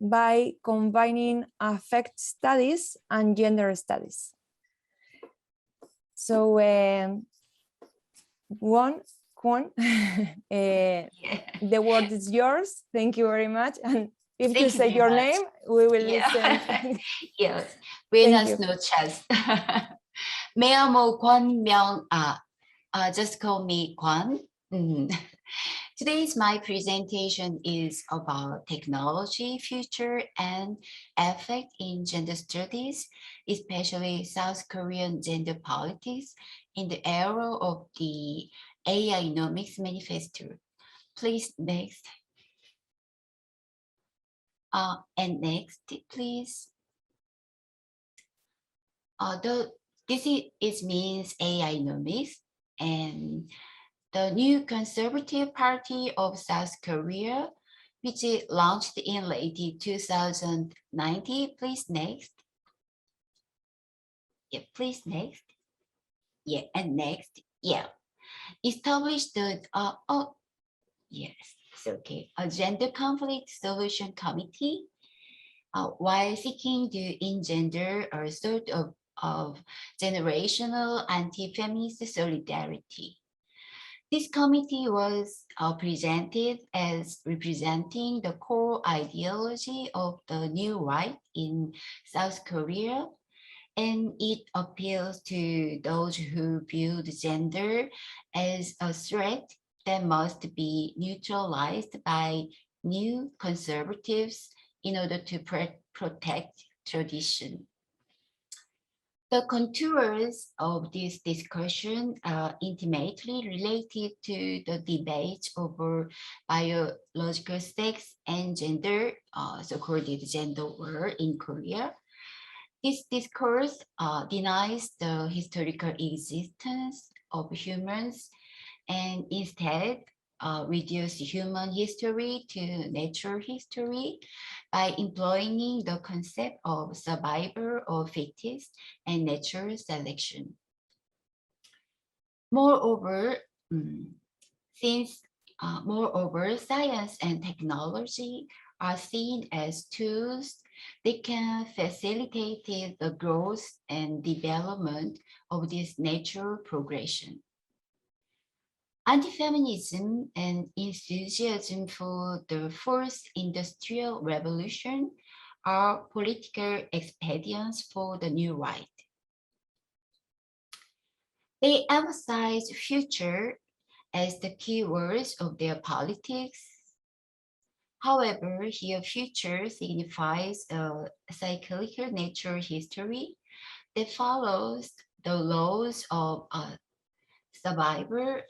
S1: by combining affect studies and gender studies. So, KWON, the word is yours. Thank you very much. And if you say your name, we will listen.
S4: Yes, buenas noches. Me llamo Kwon Myung. Just call me Kwon. Today's my presentation is about technology, future, and effect in gender studies, especially South Korean gender politics in the era of the AI-nomics manifesto. Please, next. And next, please. This means AI-nomics, and the new Conservative Party of South Korea, which launched in late 2019. Please next. Yeah, please next. Yeah, and next. Yeah, established the yes, it's okay. A gender conflict solution committee, while seeking to engender a sort of generational anti-feminist solidarity. This committee was presented as representing the core ideology of the new right in South Korea, and it appeals to those who view the gender as a threat that must be neutralized by new conservatives in order to protect tradition. The contours of this discussion are intimately related to the debate over biological sex and gender, so-called gender war in Korea. This discourse denies the historical existence of humans and instead reduce human history to natural history by employing the concept of survival of fittest and natural selection. Moreover, science and technology are seen as tools that can facilitate the growth and development of this natural progression. Anti-feminism and enthusiasm for the fourth industrial revolution are political expedients for the new right. They emphasize future as the key words of their politics. However, here future signifies a cyclical natural history that follows the laws of survival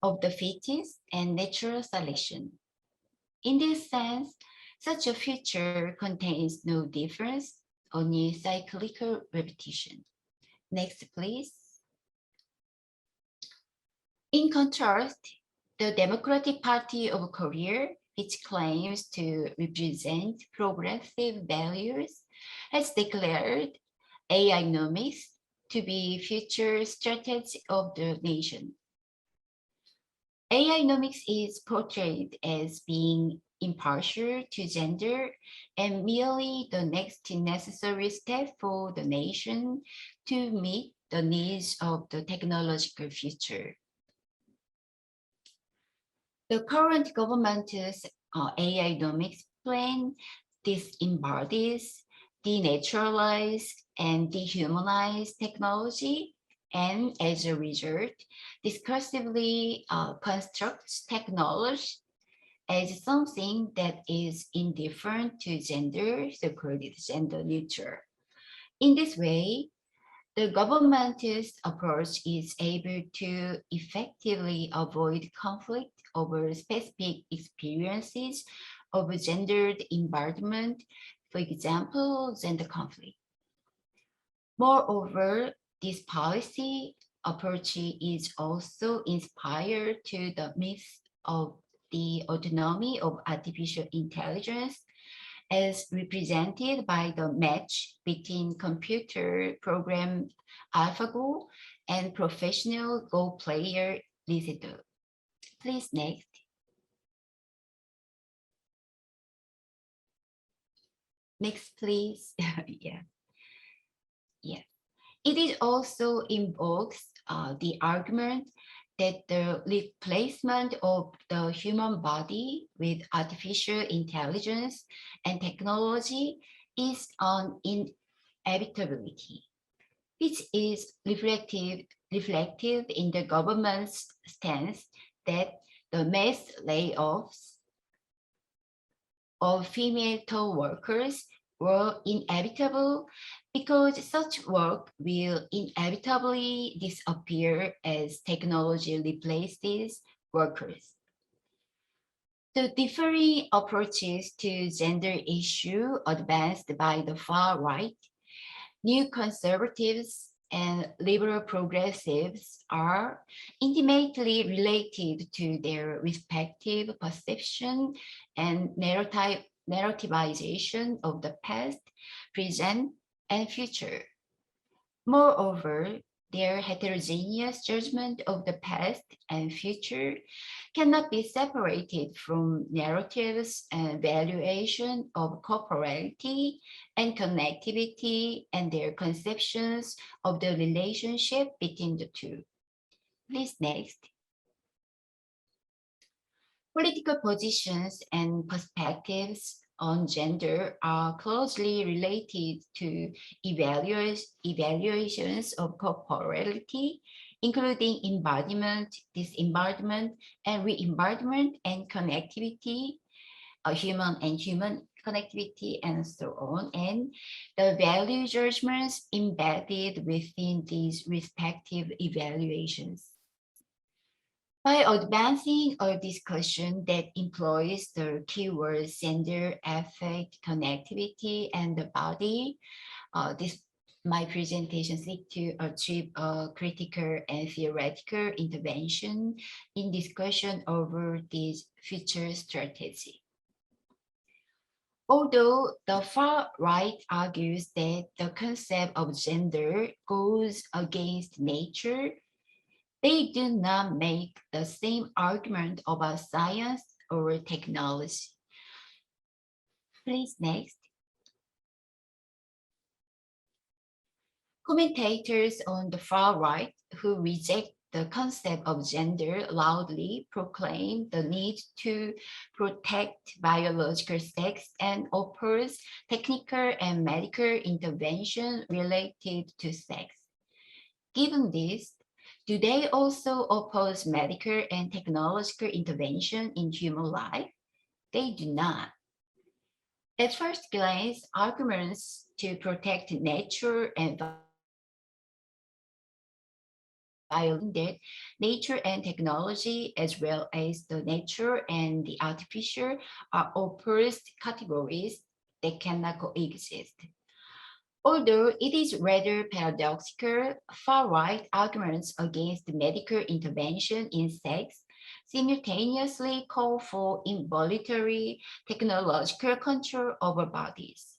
S4: of the fittest and natural selection. In this sense, such a future contains no difference only cyclical repetition. Next, please. In contrast, the Democratic Party of Korea, which claims to represent progressive values, has declared AInomics to be future strategy of the nation. AInomics is portrayed as being impartial to gender and merely the next necessary step for the nation to meet the needs of the technological future. The current government's AInomics plan disembodies, denaturalize, and dehumanize technology, and as a result, discursively constructs technology as something that is indifferent to gender, so-called gender neutral. In this way, the government's approach is able to effectively avoid conflict over specific experiences of gendered environment, for example, gender conflict. Moreover, this policy approach is also inspired to the myth of the autonomy of artificial intelligence as represented by the match between computer program AlphaGo and professional Go player Lisedo. Please next. Next, please. Yeah. It is also invokes the argument that the replacement of the human body with artificial intelligence and technology is an inevitability, which is reflective in the government's stance that the mass layoffs of female workers were inevitable because such work will inevitably disappear as technology replaces workers. The differing approaches to gender issue advanced by the far right, new conservatives, and liberal progressives are intimately related to their respective perception and narrativization of the past, present, and future. Moreover, their heterogeneous judgment of the past and future cannot be separated from narratives and valuation of corporality and connectivity and their conceptions of the relationship between the two. Please next. Political positions and perspectives on gender are closely related to evaluations of corporality, including embodiment, disembodiment, and re-embodiment and connectivity, human and human connectivity, and so on, and the value judgments embedded within these respective evaluations. By advancing a discussion that employs the keywords gender, affect, connectivity, and the body, my presentation seeks to achieve a critical and theoretical intervention in discussion over this future strategy. Although the far right argues that the concept of gender goes against nature, they do not make the same argument about science or technology. Please next. Commentators on the far right who reject the concept of gender loudly proclaim the need to protect biological sex and oppose technical and medical intervention related to sex. Given this, do they also oppose medical and technological intervention in human life? They do not. At first glance, arguments to protect nature and that nature and technology, as well as the nature and the artificial, are opposed categories that cannot coexist. Although it is rather paradoxical, far-right arguments against medical intervention in sex simultaneously call for involuntary technological control over bodies.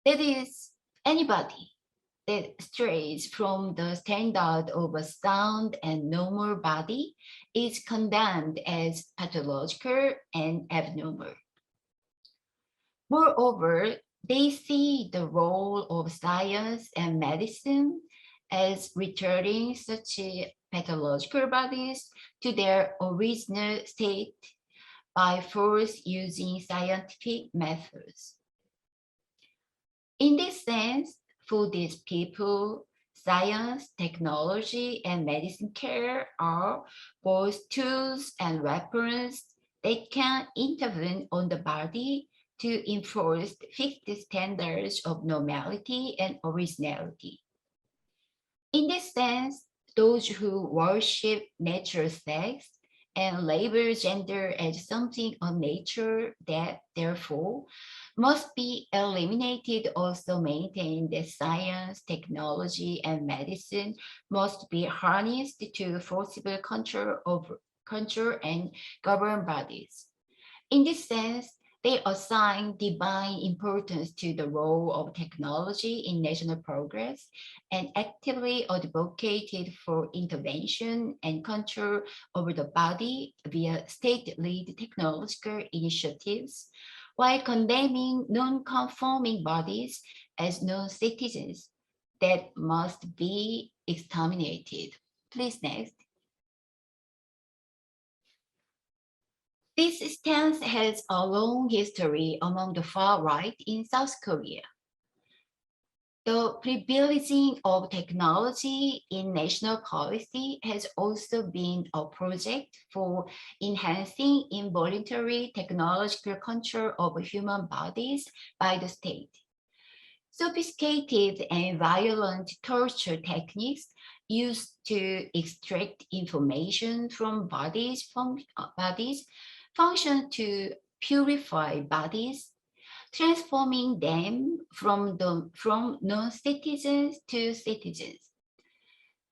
S4: That is, anybody that strays from the standard of a sound and normal body is condemned as pathological and abnormal. Moreover, they see the role of science and medicine as returning such pathological bodies to their original state by force using scientific methods. In this sense, for these people, science, technology, and medicine care are both tools and weapons that can intervene on the body to enforce fixed standards of normality and originality. In this sense, those who worship natural sex and label gender as something unnatural that therefore must be eliminated also maintain that science, technology, and medicine must be harnessed to forcible control and govern bodies. In this sense, they assign divine importance to the role of technology in national progress and actively advocated for intervention and control over the body via state-led technological initiatives, while condemning non-conforming bodies as non-citizens that must be exterminated. Please, next. This stance has a long history among the far right in South Korea. The privileging of technology in national policy has also been a project for enhancing involuntary technological control over human bodies by the state. Sophisticated and violent torture techniques used to extract information from bodies function to purify bodies, transforming them from non-citizens to citizens.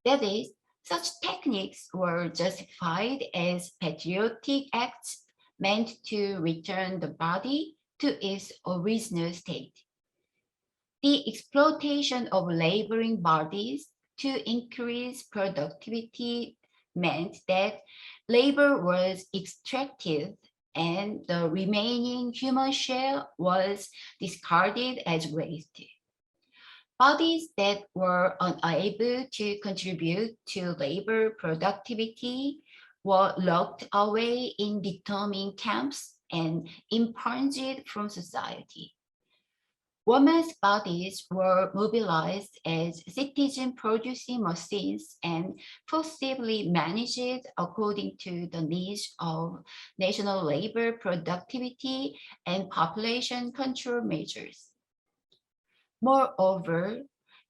S4: That is, such techniques were justified as patriotic acts meant to return the body to its original state. The exploitation of laboring bodies to increase productivity meant that labor was extracted and the remaining human shell was discarded as waste. Bodies that were unable to contribute to labor productivity were locked away in determined camps and impunged from society. Women's bodies were mobilized as citizen-producing machines and forcibly managed according to the needs of national labor productivity and population control measures. Moreover,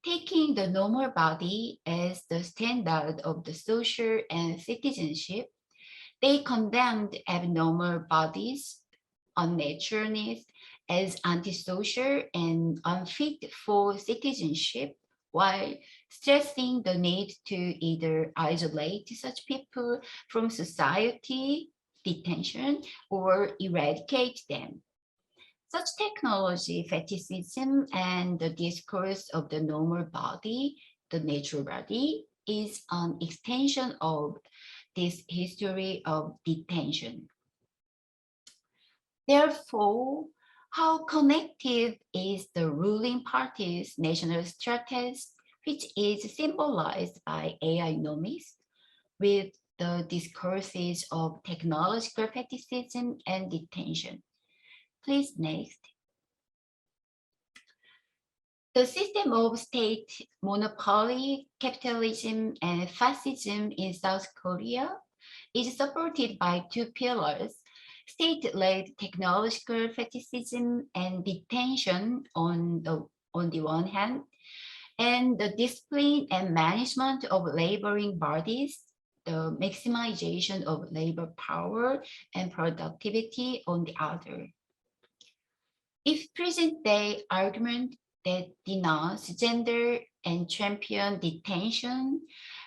S4: taking the normal body as the standard of the social and citizenship, they condemned abnormal bodies, unnaturalness, as antisocial and unfit for citizenship, while stressing the need to either isolate such people from society, detention, or eradicate them. Such technology fetishism and the discourse of the normal body, the natural body, is an extension of this history of detention. Therefore, how connected is the ruling party's national strategy, which is symbolized by AI norms, with the discourses of technological fetishism and detention? Please, next. The system of state monopoly, capitalism, and fascism in South Korea is supported by two pillars: state-led technological fetishism and detention on the one hand, and the discipline and management of laboring bodies, the maximization of labor power and productivity on the other. If present-day argument that denounce gender and champion detention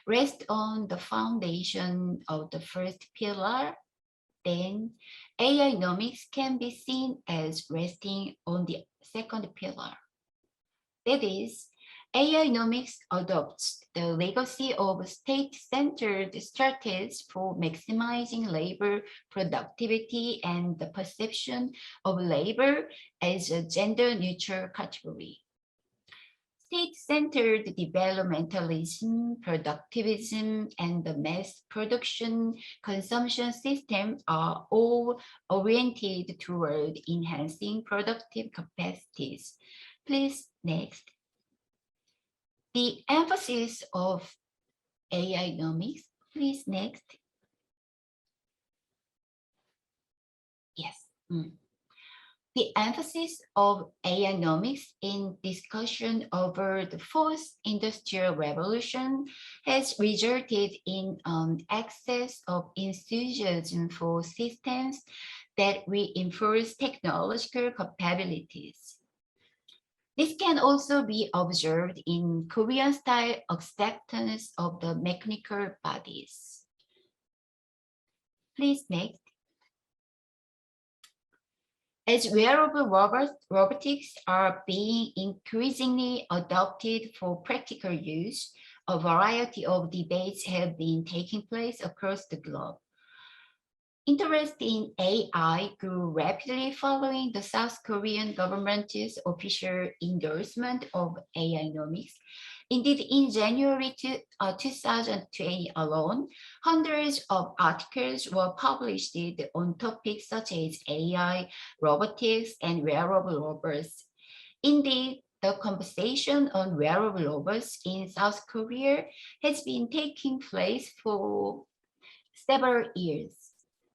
S4: rest on the foundation of the first pillar, then AI-nomics can be seen as resting on the second pillar. That is, AI-nomics adopts the legacy of state-centered strategies for maximizing labor productivity and the perception of labor as a gender-neutral category. State-centered developmentalism, productivism, and the mass production consumption system are all oriented toward enhancing productive capacities. Please, next. The emphasis of AI-nomics, please, next. Yes. The emphasis of AI-nomics in discussion over the fourth industrial revolution has resulted in an excess of enthusiasm for systems that reinforce technological capabilities. This can also be observed in Korean-style acceptance of the mechanical bodies. Please, next. As wearable robotics are being increasingly adopted for practical use, a variety of debates have been taking place across the globe. Interest in AI grew rapidly following the South Korean government's official endorsement of AI-nomics. Indeed, in January 2020 alone, hundreds of articles were published on topics such as AI, robotics, and wearable robots. Indeed, the conversation on wearable robots in South Korea has been taking place for several years.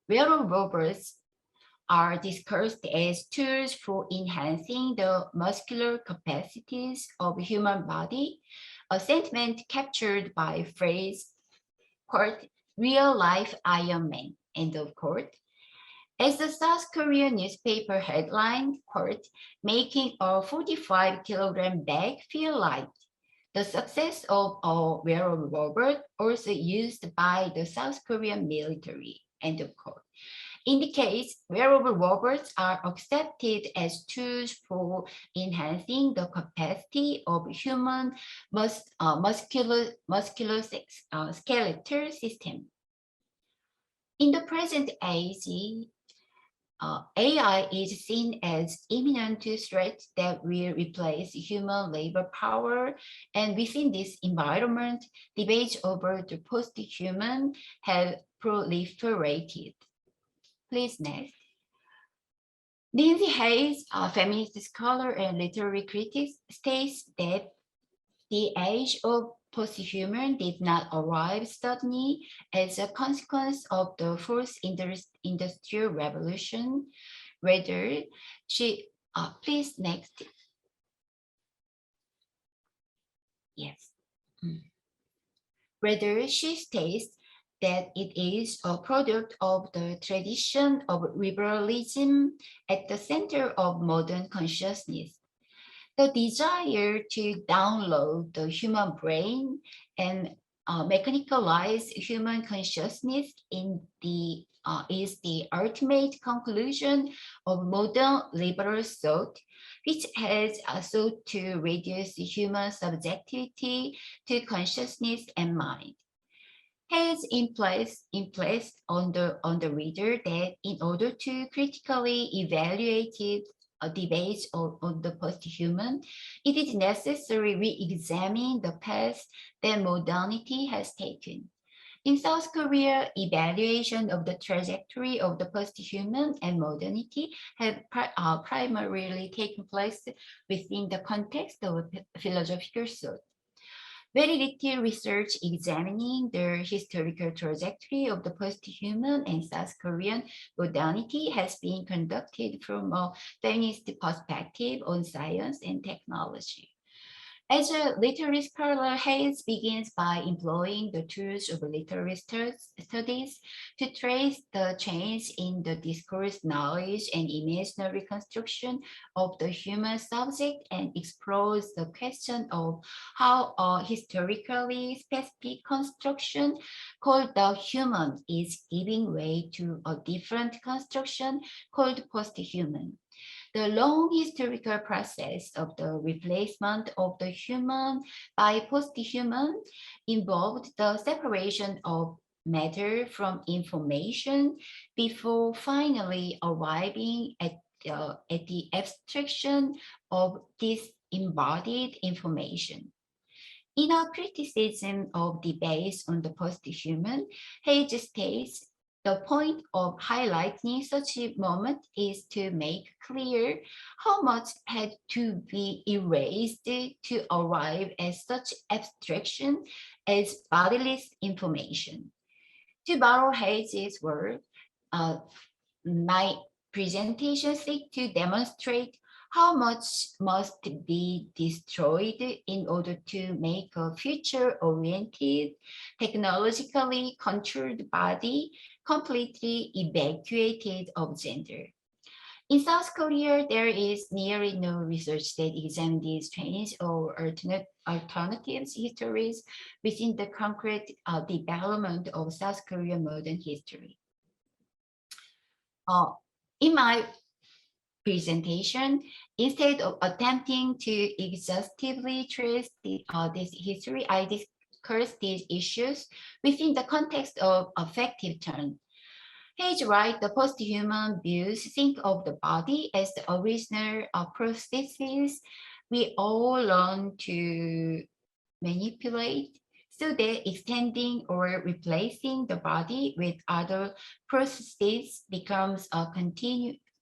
S4: Wearable robots are discussed as tools for enhancing the muscular capacities of the human body, a sentiment captured by phrase, quote, real-life Iron Man, end of quote. As the South Korean newspaper headline, quote, making a 45-kilogram bag feel light. The success of a wearable robot also used by the South Korean military, end of quote, indicates wearable robots are accepted as tools for enhancing the capacity of human musculoskeletal system. In the present age, AI is seen as imminent threat that will replace human labor power, and within this environment, debates over the post-human have proliferated. Please, next. Lindsay Hayes, a feminist scholar and literary critic, states that the age of post-human did not arrive suddenly as a consequence of the fourth industrial revolution. Rather, please, next. Yes. Rather, she states that it is a product of the tradition of liberalism at the center of modern consciousness. The desire to download the human brain and mechanicalize human consciousness is the ultimate conclusion of modern liberal thought, which has sought to reduce human subjectivity to consciousness and mind. Has impressed on the reader that in order to critically evaluate debates on the post-human, it is necessary re-examine the path that modernity has taken. In South Korea, evaluation of the trajectory of the post-human and modernity have primarily taken place within the context of philosophical thought. Very little research examining the historical trajectory of the post-human and South Korean modernity has been conducted from a feminist perspective on science and technology. As a literary scholar, Hayes begins by employing the tools of literary studies to trace the chains in the discourse, knowledge, and imaginary reconstruction of the human subject, and explores the question of how a historically specific construction called the human is giving way to a different construction called post-human. The long historical process of the replacement of the human by post-human involved the separation of matter from information before finally arriving at the abstraction of disembodied information. In our criticism of debates on the post-human, Hayes states, the point of highlighting such a moment is to make clear how much had to be erased to arrive at such abstraction as bodiless information. To borrow Hayes' word, my presentation seeks to demonstrate how much must be destroyed in order to make a future-oriented, technologically controlled body completely evacuated of gender. In South Korea, there is nearly no research that examines these trends or alternative histories within the concrete development of South Korean modern history. In my presentation, instead of attempting to exhaustively trace this history, I discuss these issues within the context of affective turn. Hayes writes, the post-human views think of the body as the original prosthesis we all learn to manipulate, so that extending or replacing the body with other prostheses becomes a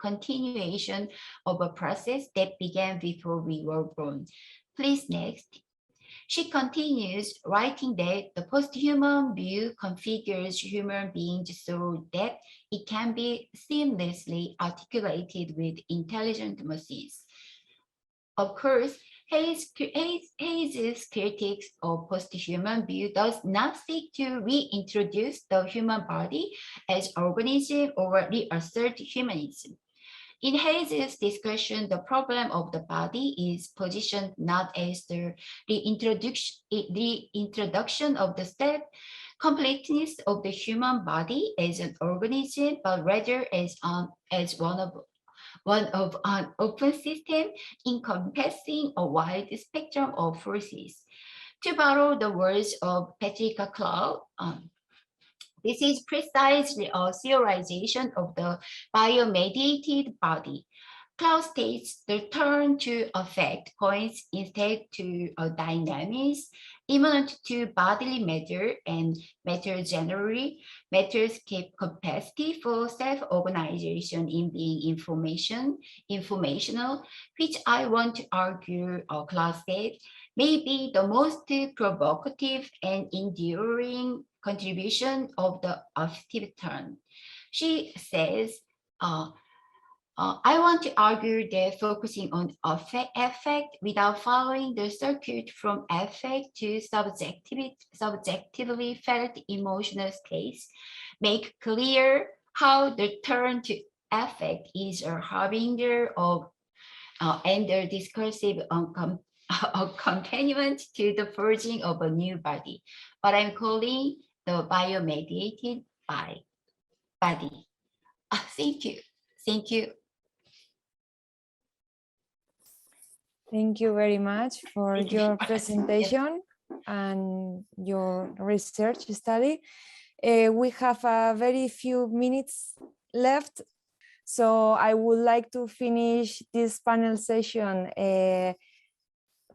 S4: continuation of a process that began before we were born. Please next. She continues writing that the post-human view configures human beings so that it can be seamlessly articulated with intelligent machines. Of course, Hayes' critics of post-human view does not seek to reintroduce the human body as organism or reassert humanism. In Hayes' discussion, the problem of the body is positioned not as the reintroduction of the self-completeness of the human body as an organism, but rather as one of an open system encompassing a wide spectrum of forces. To borrow the words of Patricia Cloud, this is precisely a theorization of the biomediated body. Cloud states the turn to affect points instead to a dynamics immanent to bodily matter and matter generally. Matter's capacity for self-organization in being informational, which I want to argue, Cloud said, may be the most provocative and enduring contribution of the affective turn. She says, I want to argue that focusing on affect without following the circuit from affect to subjectively felt emotional states make clear how the turn to affect is a harbinger of and the discursive accompaniment to the forging of a new body, what I'm calling the biomediated body. Thank you. Thank you.
S1: Thank you very much for your presentation and your research study. We have a very few minutes left, so I would like to finish this panel session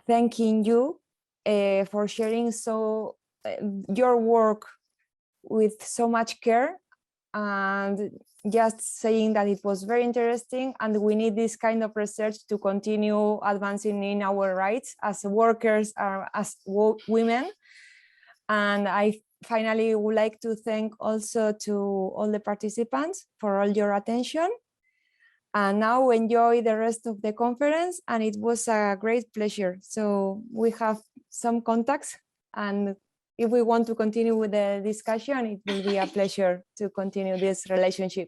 S1: thanking you for sharing your work with so much care, and just saying that it was very interesting, and we need this kind of research to continue advancing in our rights as workers or as women. And I finally would like to thank also to all the participants for all your attention. And now enjoy the rest of the conference, and it was a great pleasure. So we have some contacts, and if we want to continue with the discussion, it will be a pleasure to continue this relationship.